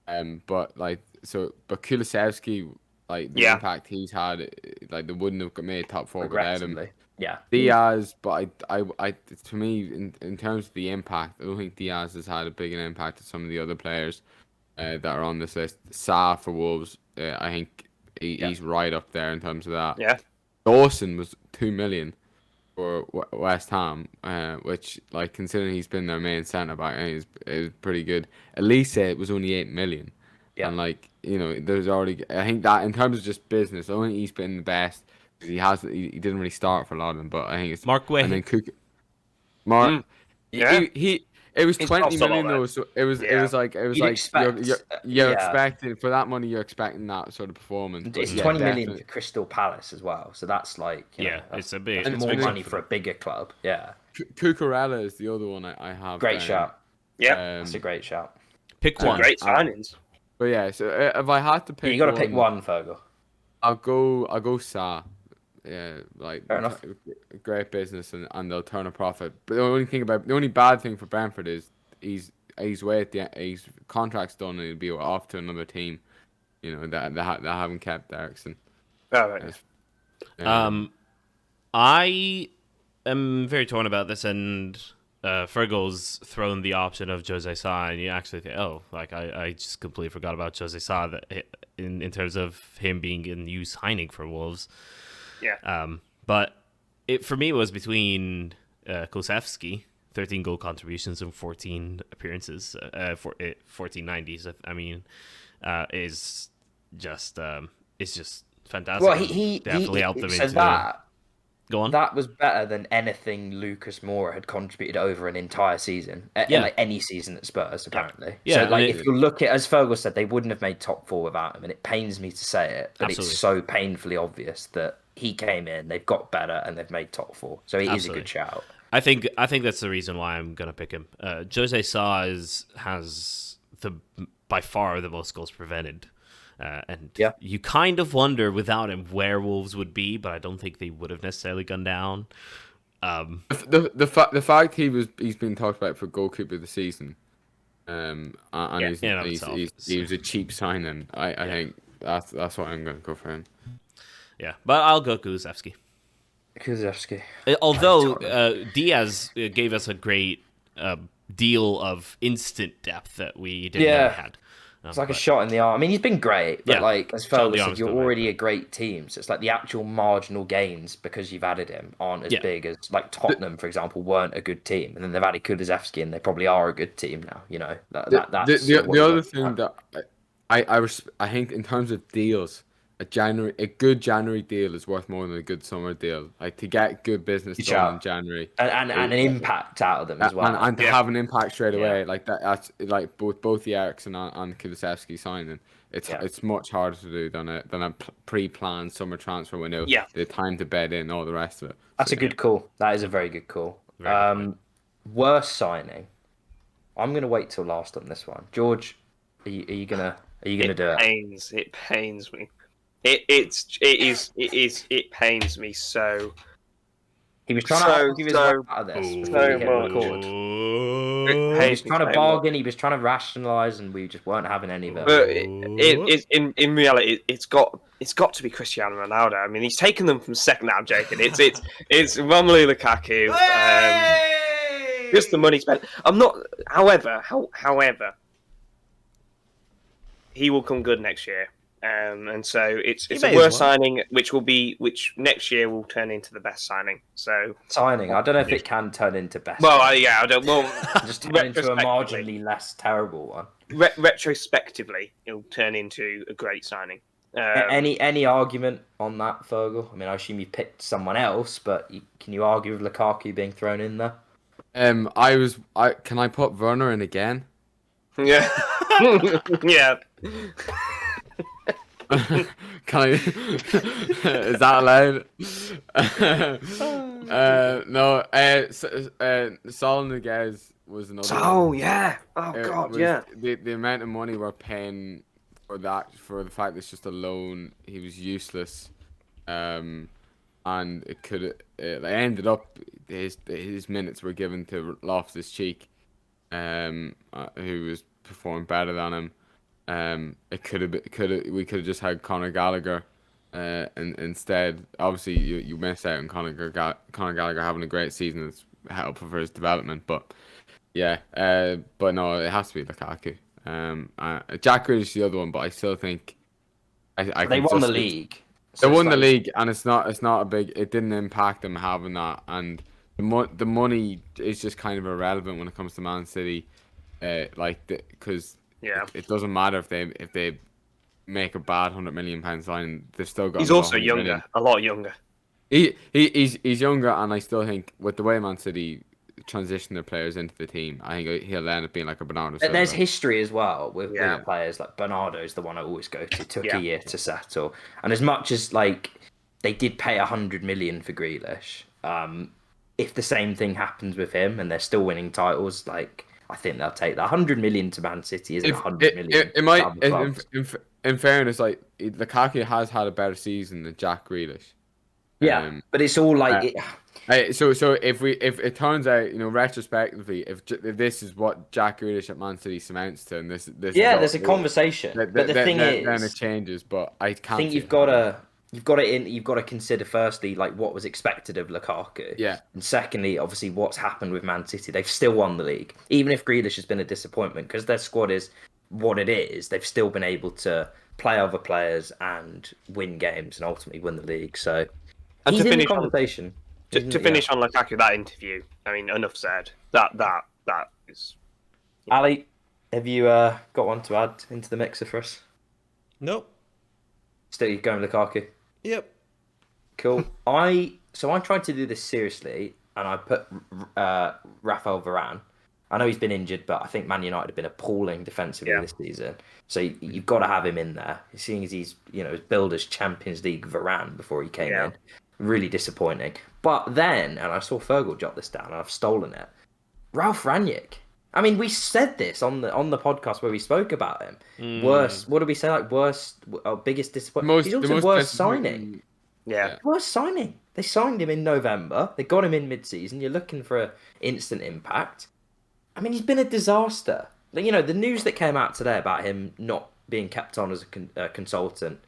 But Kulusevski, the impact he's had, they wouldn't have made top 4 without him. Yeah. Diaz, but I to me, in terms of the impact, I don't think Diaz has had a big an impact as some of the other players that are on this list. Sa for Wolves, I think he's right up there in terms of that. Yeah. Dawson was 2 million for West Ham, which, considering he's been their main centre back, is pretty good. Elise was only 8 million. Yeah. And there's already, I think that in terms of just business, I think he's been the best. He didn't really start for a lot of them, but I think it's Mark Way. And then Mark, It was It's 20 cost a lot, million though, though. so it was like You'd expect, you're expecting for that money, you're expecting that sort of performance. It's 20 million for Crystal Palace as well, so that's like it's a bit. It's more money for a bigger club. Yeah, Cucurella is the other one I have. Great shout. Yeah, that's a great shout. Pick one. Great signings. But yeah, so if I had to pick, you got to pick one, Fergal. I'll go Sa. Yeah, like fair enough. Great business and they'll turn a profit. But the only bad thing for Brentford is he's his contract's done and he'll be off to another team. You know that haven't kept Ericsson. All right. I am very torn about this, and Fergal's thrown the option of Jose Sa, and you actually think, I just completely forgot about Jose Sa that in terms of him being a new signing for Wolves. Yeah. But for me, it was between Kulusevski, 13 goal contributions and 14 appearances, 1490s. I mean, is just it's just fantastic. Well, he definitely helped them into that. Go on. That was better than anything Lucas Moura had contributed over an entire season. Like any season at Spurs, apparently. Yeah. So, like, if you look at, as Fergal said, they wouldn't have made top 4 without him, and it pains me to say it, but Absolutely. It's so painfully obvious that he came in, they've got better, and they've made top 4. So he is a good shout. I think that's the reason why I'm gonna pick him. Jose Sa has by far the most goals prevented. And you kind of wonder without him where Wolves would be, but I don't think they would have necessarily gone down. The fact he's been talked about for goalkeeper of the season, and he was a cheap signing. I think that's why I'm going to go for him. Yeah, but I'll go Kulusevski. Although Diaz gave us a great deal of instant depth that we didn't know we had. It's like a shot in the arm. I mean, he's been great, but like as Fergal said, you're already a great team. So it's like the actual marginal gains because you've added him aren't as big as like Tottenham, for example, weren't a good team, and then they've added Kulusevski, and they probably are a good team now. You know, the other thing that I think in terms of deals, a good January deal is worth more than a good summer deal. Like to get good business done in January and an impact out of them as well, and to have an impact straight away like that. That's like both the Ericsson and Kulusevski signing. It's much harder to do than a pre-planned summer transfer window. Yeah, the time to bed in, all the rest of it. That's a good call. That is a very good call. Worst signing. I'm gonna wait till last on this one. George, are you gonna do it? It pains me. It pains me so. He was trying to argue his way out of this. He was trying to bargain. He was trying to rationalise, and we just weren't having any of it. But in reality, it's got to be Cristiano Ronaldo. I mean, he's taken them from second. No, I'm joking. It's Romelu Lukaku. Just the money spent. I'm not. However, he will come good next year. And so it's a worse signing, which next year will turn into the best signing. So signing, I don't know if it can turn into best. Well, I don't. Well, just turn into a marginally less terrible one. Retrospectively, it'll turn into a great signing. Any argument on that, Fergal? I mean, I assume you picked someone else, but can you argue with Lukaku being thrown in there? Can I put Werner in again? Yeah, yeah. Can I? Is that allowed? No. Sol Niguez was another. Oh yeah. Oh god, yeah. The amount of money we're paying for the fact that it's just a loan, he was useless, and it ended up his minutes were given to Loftus-Cheek, who was performing better than him. We could have just had Conor Gallagher, and instead, obviously, you missed out on Conor Gallagher having a great season. It's helpful for his development, but no, it has to be Lukaku. Jack Grealish is the other one, but I still think they won the league. They won the league, and it's not a big. It didn't impact them having that, and the money is just kind of irrelevant when it comes to Man City, because. Yeah, it doesn't matter if they make a bad £100 million signing. They've still got. He's also younger, a lot younger. He's younger, and I still think with the way Man City transition their players into the team. I think he'll end up being like a Bernardo Silva. There's history as well with players like Bernardo's the one I always go to. Took a year to settle, and as much as like they did pay 100 million for Grealish, if the same thing happens with him and they're still winning titles, like I think they'll take that 100 million to Man City isn't 100 million. It might. In fairness, like Lukaku has had a better season than Jack Grealish. Yeah, but it's all like. So if it turns out, retrospectively, if this is what Jack Grealish at Man City amounts to, and this there's a conversation. But the thing is, then it changes. But I think you've got to consider firstly like what was expected of Lukaku. Yeah. And secondly, obviously what's happened with Man City. They've still won the league, even if Grealish has been a disappointment because their squad is what it is. They've still been able to play other players and win games and ultimately win the league. So he's in the conversation. To finish on Lukaku, that interview, I mean, enough said. That is. Ali, have you got one to add into the mixer for us? Nope. Still going Lukaku? Yep. Cool. I tried to do this seriously, and I put Raphael Varane. I know he's been injured, but I think Man United have been appalling defensively this season. So you've got to have him in there, seeing as he's billed as Champions League Varane before he came in. Really disappointing. But then, and I saw Fergal jot this down, and I've stolen it. Ralph Rangnick. I mean, we said this on the podcast where we spoke about him. Worst. What did we say? Like worst, biggest disappointment. He's also worst signing. Yeah. Worst signing. They signed him in November. They got him in mid-season. You're looking for an instant impact. I mean, he's been a disaster. The news that came out today about him not being kept on as a consultant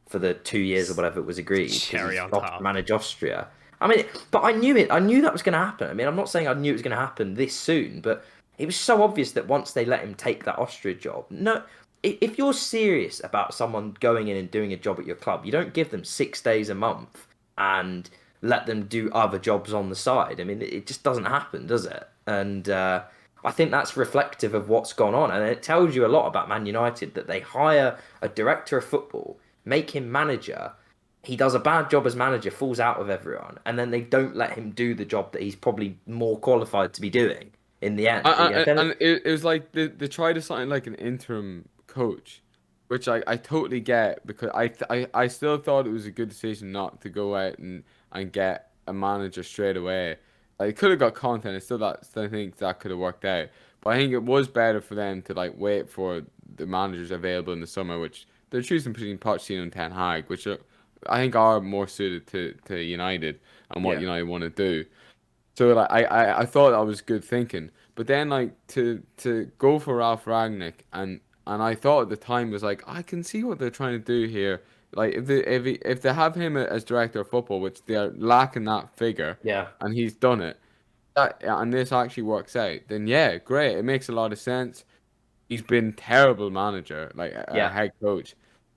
for the 2 years or whatever it was agreed. Cherry on top. Manage Austria. I mean, but I knew it. I knew that was going to happen. I mean, I'm not saying I knew it was going to happen this soon, but it was so obvious that once they let him take that Austria job, no, if you're serious about someone going in and doing a job at your club, you don't give them 6 days a month and let them do other jobs on the side. I mean, it just doesn't happen, does it? And I think that's reflective of what's gone on. And it tells you a lot about Man United that they hire a director of football, make him manager. He does a bad job as manager, falls out with everyone, and then they don't let him do the job that he's probably more qualified to be doing in the end. And it was like they tried to sign like an interim coach, which I totally get because I still thought it was a good decision not to go out and get a manager straight away. Like, could have got content. I think that could have worked out. But I think it was better for them to like wait for the managers available in the summer, which they're choosing between Pochettino and Ten Hag, which I think are more suited to United and what United want to do. So like I thought that was good thinking. But then like to go for Ralph Rangnick and I thought at the time was like I can see what they're trying to do here. Like if they have him as director of football, which they're lacking that figure, and he's done it, and this actually works out, then great. It makes a lot of sense. He's been terrible manager, like a head coach.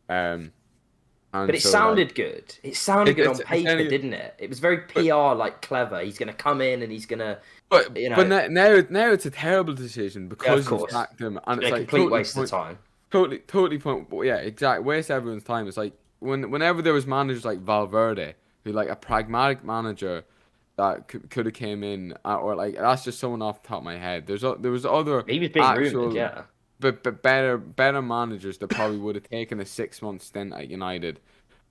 But it sounded good. It sounded good on paper, didn't it? It was very PR, like clever. He's going to come in and he's going to. But now it's a terrible decision because you sacked him, and it's like a complete waste of time. Totally point. Yeah, exactly. Waste everyone's time. It's like whenever there was managers like Valverde, who like a pragmatic manager that could have came in, or like that's just someone off the top of my head. There was other. He was being rumored, But better managers that probably would have taken a 6-month stint at United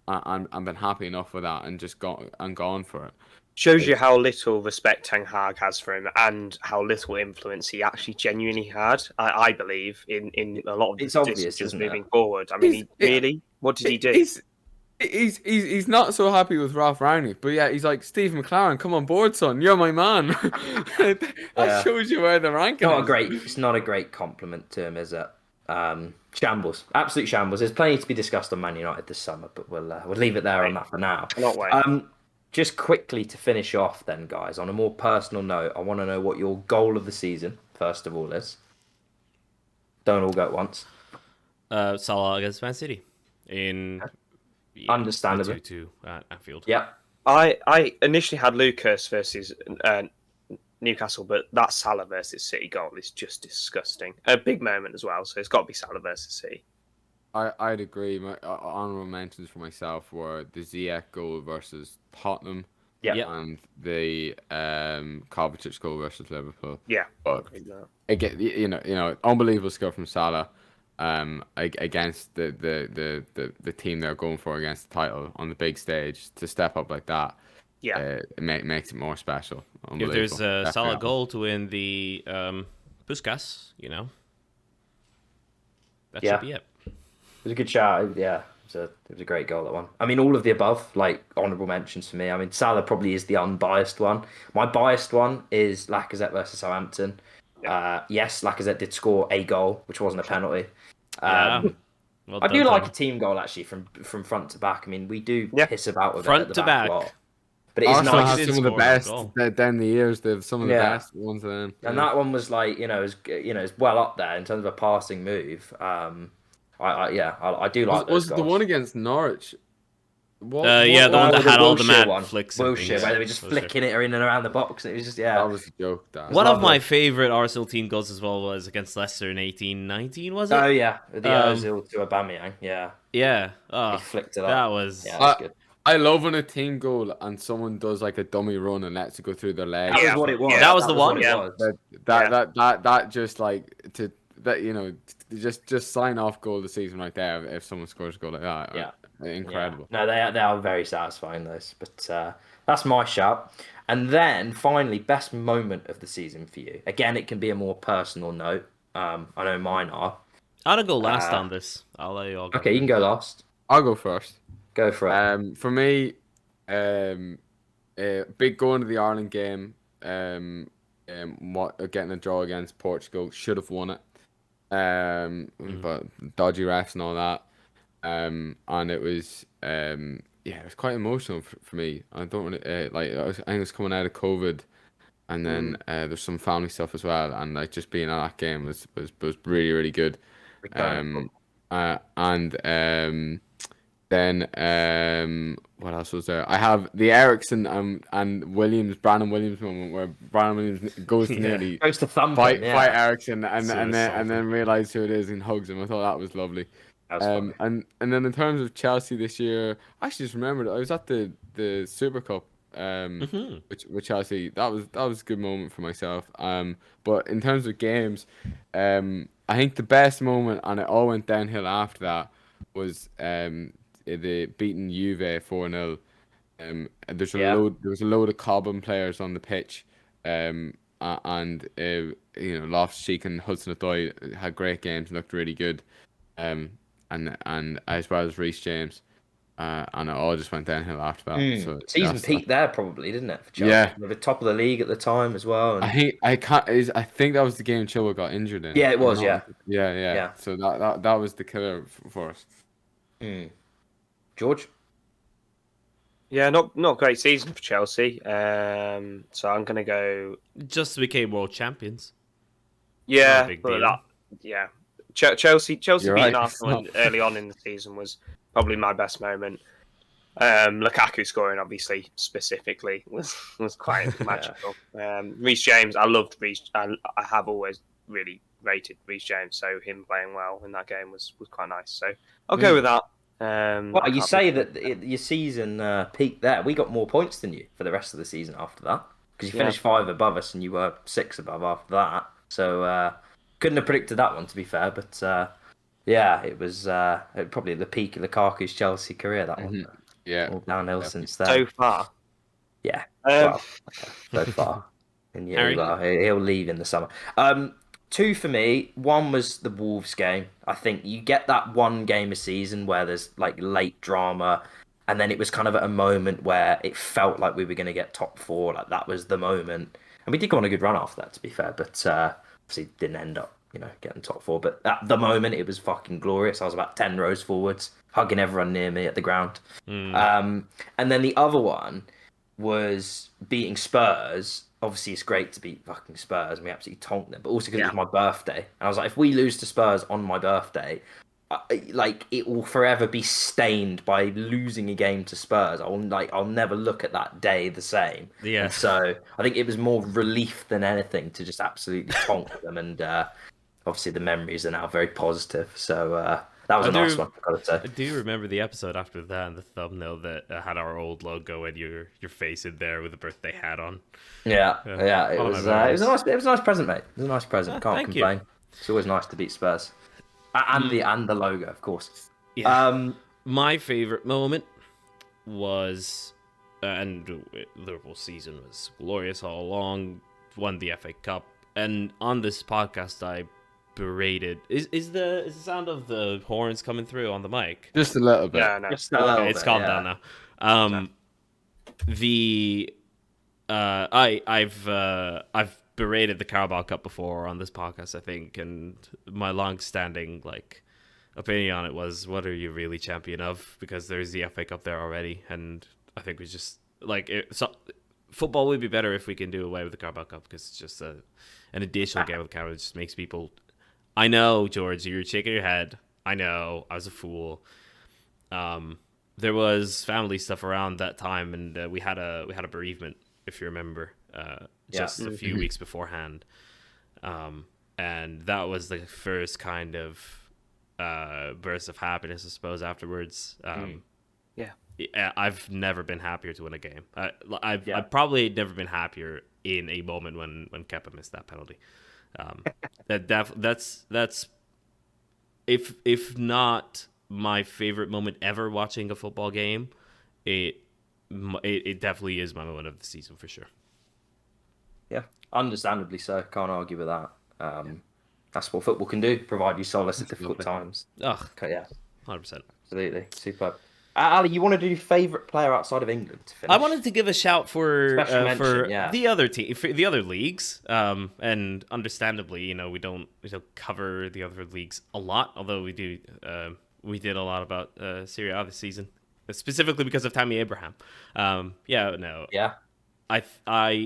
and been happy enough with that and just gone for it. Shows you how little respect Ten Hag has for him and how little influence he actually genuinely had. I believe in a lot of decisions moving forward. I mean, what did he do? He's not so happy with Ralph Rangnick, but he's like, Steve McLaren, come on board, son. You're my man. That shows you where the ranking is. It's not a great compliment to him, is it? Shambles, absolute shambles. There's plenty to be discussed on Man United this summer, but we'll leave it there on that for now. Not wait. Just quickly to finish off, then, guys. On a more personal note, I want to know what your goal of the season, first of all, is. Don't all go at once. Salah against Man City in. Understandably. 2-2 at Anfield. Yeah. I initially had Lucas versus Newcastle, but that Salah versus City goal is just disgusting. A big moment as well, so it's got to be Salah versus City. I'd agree. My honourable mentions for myself were the Ziyech goal versus Tottenham. and the Kovacic goal versus Liverpool. Yeah, but again, unbelievable skill from Salah. Against the team they're going for against the title on the big stage to step up like that. It makes it more special. If there's a Salah goal to win the Puskas, that should be it. It was a good shot. Yeah, it was a great goal, that one. I mean, all of the above, like, honourable mentions for me. I mean, Salah probably is the unbiased one. My biased one is Lacazette versus Southampton. Yes, Lacazette did score a goal, which wasn't a penalty. Well I do like a team goal, actually, from front to back. I mean, we do piss about with front it at the to back. back. But it is Arsenal nice. has some of the best down the years. They have some of the best ones of them. And that one was like, it's well up there in terms of a passing move. I do like those Was goals. the one against Norwich? The one that had all the mad flicks. Bullshit, where they were just flicking it in and around the box. And it was just, That was a joke. One of my favourite Arsenal team goals as well was against Leicester in 18-19, was it? Oh, yeah. The Ozil to Aubameyang, yeah. Yeah. He flicked it up. That was... Yeah, that was good. I love when a team goal and someone does like a dummy run and lets it go through their leg. That was what it was. That was the one. That just like just sign off goal of the season right there if someone scores a goal like that. Yeah, incredible. Yeah. No, they are very satisfying, those. But that's my shout. And then finally, best moment of the season for you. Again, it can be a more personal note. I know mine are. I'm gonna go last on this. I'll let you all go. Okay, you can go last. I'll go first. Go for it. For me, big going to the Ireland game. Getting a draw against Portugal, should have won it. But dodgy refs and all that. And it was it was quite emotional for me. I don't really I think it was coming out of COVID, and then there's some family stuff as well. And like just being at that game was really, really good. Then what else was there? I have the Ericsson and Brandon Williams moment where Brandon Williams goes to nearly goes to thumb fight Ericsson and then realize who it is and hugs him. I thought that was lovely. And then in terms of Chelsea this year, I actually just remembered I was at the Super Cup with Chelsea. That was a good moment for myself. But in terms of games, I think the best moment, and it all went downhill after that, was the beating Juve 4-0. There was a load of Cobham players on the pitch, and Loftus-Cheek and Hudson-Odoi had great games, looked really good, and as well as Reece James, and it all just went downhill after that. So season peaked there probably, didn't it? For Chelsea? Yeah, they were top of the league at the time as well. And... I think that was the game Chilwell got injured in. Yeah, it was. Yeah. So that was the killer for us. George? Yeah, not a great season for Chelsea. So I'm going to go... Just became world champions. Yeah, Chelsea You're beating right. Arsenal early on in the season was probably my best moment. Lukaku scoring, obviously, specifically, was quite magical. Reece James, I loved Reece. I have always really rated Reece James, so him playing well in that game was quite nice. So I'll go with that. Well, you say that your season peaked there. We got more points than you for the rest of the season after that, because you finished 5 above us and you were 6 above after that. So couldn't have predicted that one, to be fair. But it was probably the peak of Lukaku's Chelsea career. That one, all downhill since then. So far, yeah. So far, and he'll leave in the summer. 2 for me. 1 was the Wolves game. I think you get that one game a season where there's like late drama, and then it was kind of at a moment where it felt like we were going to get top 4. Like that was the moment, and we did go on a good run after that, to be fair. But obviously didn't end up, getting top 4. But at the moment, it was fucking glorious. I was about 10 rows forwards, hugging everyone near me at the ground. And then the other one was beating Spurs. Obviously, it's great to beat fucking Spurs, and we absolutely tonked them. But also because it was my birthday, and I was like, if we lose to Spurs on my birthday, it will forever be stained by losing a game to Spurs. I'll never look at that day the same. Yeah. And so I think it was more relief than anything to just absolutely tonk them, and obviously the memories are now very positive. So That was a nice one, I've got to say. I do remember the episode after that and the thumbnail that had our old logo and your face in there with a birthday hat on. Yeah. It was a nice present, mate. It was a nice present. Can't complain. It's always nice to beat Spurs, and the logo, of course. Yeah. My favorite moment was, and Liverpool season was glorious all along. Won the FA Cup, and on this podcast I berated. Is the sound of the horns coming through on the mic? Just a little bit. Yeah, no. Just a little bit, it's calmed down now. I've berated the Carabao Cup before on this podcast, I think, and my long-standing opinion on it was, what are you really champion of? Because there's the FA Cup there already, and I think we just football would be better if we can do away with the Carabao Cup, because it's just an additional game with the Carabao. It just makes people. I know, George, you're shaking your head. I know, I was a fool. There was family stuff around that time, and we had a bereavement, if you remember, just a few weeks beforehand, and that was the first kind of burst of happiness, I suppose. Afterwards, I've never been happier to win a game. I've probably never been happier in a moment when Kepa missed that penalty. That's if not my favorite moment ever watching a football game, it definitely is my moment of the season for sure. Yeah, understandably so. Can't argue with that. That's what football can do, provide you solace at difficult times. Ugh, Okay, yeah, 100%. absolutely, superb. Ali, you want to do your favourite player outside of England to finish? I wanted to give a shout for the other for the other leagues, and understandably, we don't cover the other leagues a lot, although we do. We did a lot about Serie A this season, specifically because of Tammy Abraham. I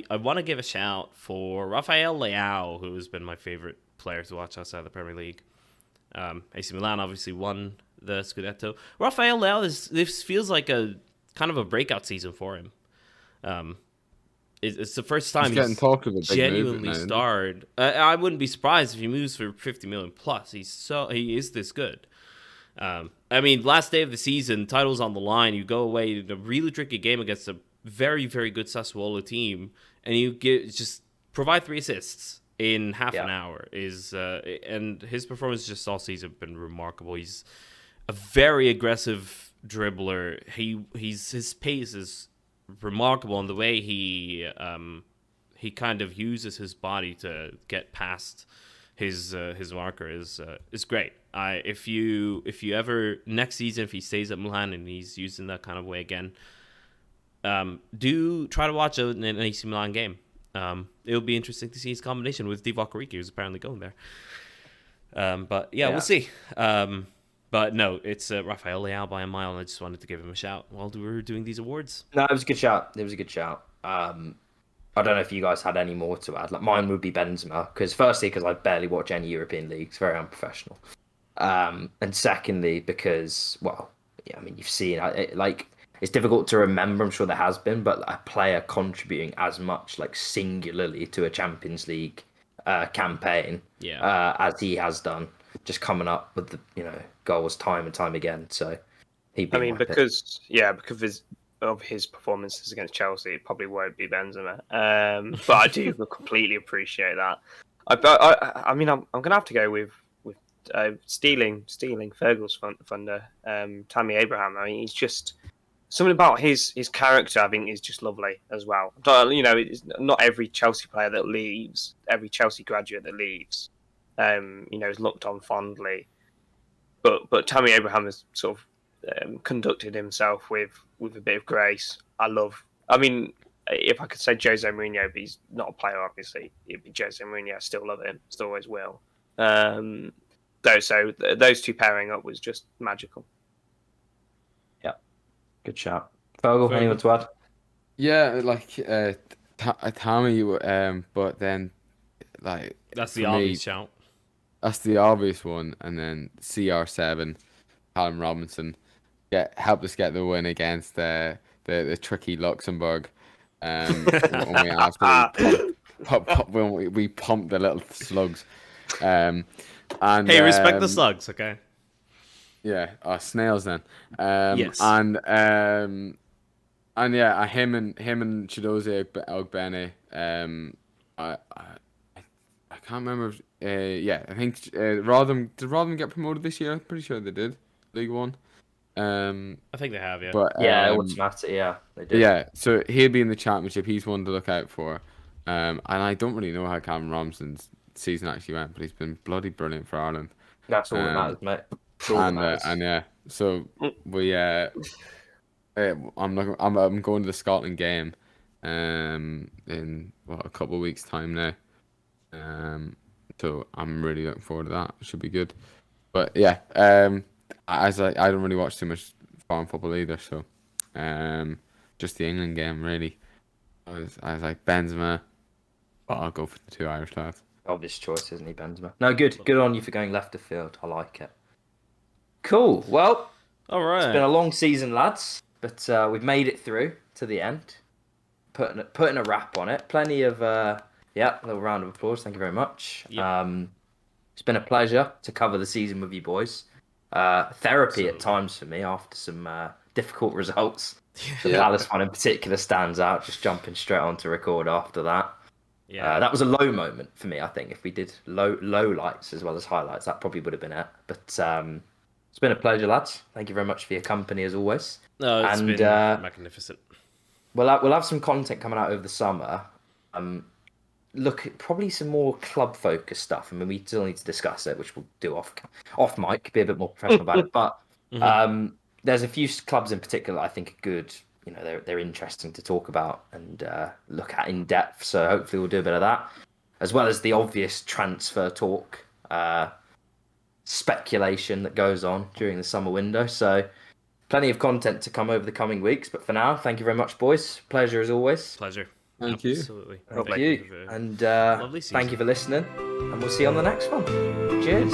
want to give a shout for Raphael Liao, who has been my favorite player to watch outside the Premier League. AC Milan obviously won the Scudetto. Raphael Liao, this feels like a kind of a breakout season for him. It's the first time he's genuinely starred. I wouldn't be surprised if he moves for 50 million plus. He is this good. Last day of the season, title's on the line. You go away in a really tricky game against a very, very good Sassuolo team, and you just provide 3 assists in half an hour. And his performance just all season been remarkable. He's a very aggressive dribbler. His pace is remarkable, and the way he kind of uses his body to get past his marker is great. If you ever next season, if he stays at Milan and he's used in that kind of way again, do try to watch an AC Milan game. It'll be interesting to see his combination with Divock Origi, who's apparently going there. We'll see. But no, it's Raphael Liao by a mile, and I just wanted to give him a shout while we were doing these awards. No, it was a good shout. I don't know if you guys had any more to add. Mine would be Benzema, because I barely watch any European leagues, very unprofessional. And secondly, because you've seen it's difficult to remember. I'm sure there has been, but a player contributing as much singularly to a Champions League campaign as he has done, just coming up with the goals time and time again. So because of his performances against Chelsea, it probably won't be Benzema. But I do completely appreciate that. I'm gonna have to go with stealing Fergal's thunder. Tammy Abraham. He's just something about his character. I think is just lovely as well. It's not every Chelsea player that leaves, every Chelsea graduate that leaves, is looked on fondly. But Tammy Abraham has sort of conducted himself with a bit of grace. If I could say Jose Mourinho, but he's not a player, obviously. It'd be Jose Mourinho. I still love him. Still always will. So those two pairing up was just magical. Yeah, good shout. Fergal, anyone to add? Yeah, Tammy, but then that's the obvious shout. That's the obvious one, and then CR7, Callum Robinson, helped us get the win against the tricky Luxembourg. When we absolutely when we pumped the little slugs. And hey, respect the slugs, okay? Yeah, snails then. Yes. And yeah, him and Chidozie Ogbene. I can't remember. Yeah, I think did Rotherham get promoted this year? Pretty sure they did. League One. I think they have, yeah. But Yeah, automatic. Yeah, they did. yeah, so he'll be in the championship. He's one to look out for. And I don't really know how Callum Robson's season actually went, but he's been bloody brilliant for Ireland. That's all that matters, mate. That's all that matters. And yeah, so we I'm going to the Scotland game, in a couple of weeks' time now. So I'm really looking forward to that. It should be good. But yeah, I don't really watch too much foreign football either, so just the England game really. I was like Benzema, but I'll go for the two Irish lads. Obvious choice, isn't he, Benzema? No, good on you for going left of field. I like it. Cool. Well, all right. It's been a long season, lads, but we've made it through to the end. Putting a wrap on it. Plenty of a little round of applause. Thank you very much. Yep. It's been a pleasure to cover the season with you boys. Therapy at times for me after some difficult results. The Palace one in particular stands out. Just jumping straight on to record after that. Yeah, that was a low moment for me. I think if we did low lights as well as highlights, that probably would have been it. But it's been a pleasure, lads. Thank you very much for your company as always. No, it's been magnificent. We'll have some content coming out over the summer. Look, probably some more club-focused stuff. I mean, we still need to discuss it, which we'll do off mic, be a bit more professional about it. But there's a few clubs in particular that I think are good. You know, they're interesting to talk about and look at in depth. So hopefully we'll do a bit of that, as well as the obvious transfer talk, speculation that goes on during the summer window. So plenty of content to come over the coming weeks. But for now, thank you very much, boys. Pleasure as always. Pleasure. Thank you. Absolutely. Thank you. And thank you for listening. And we'll see you on the next one. Cheers.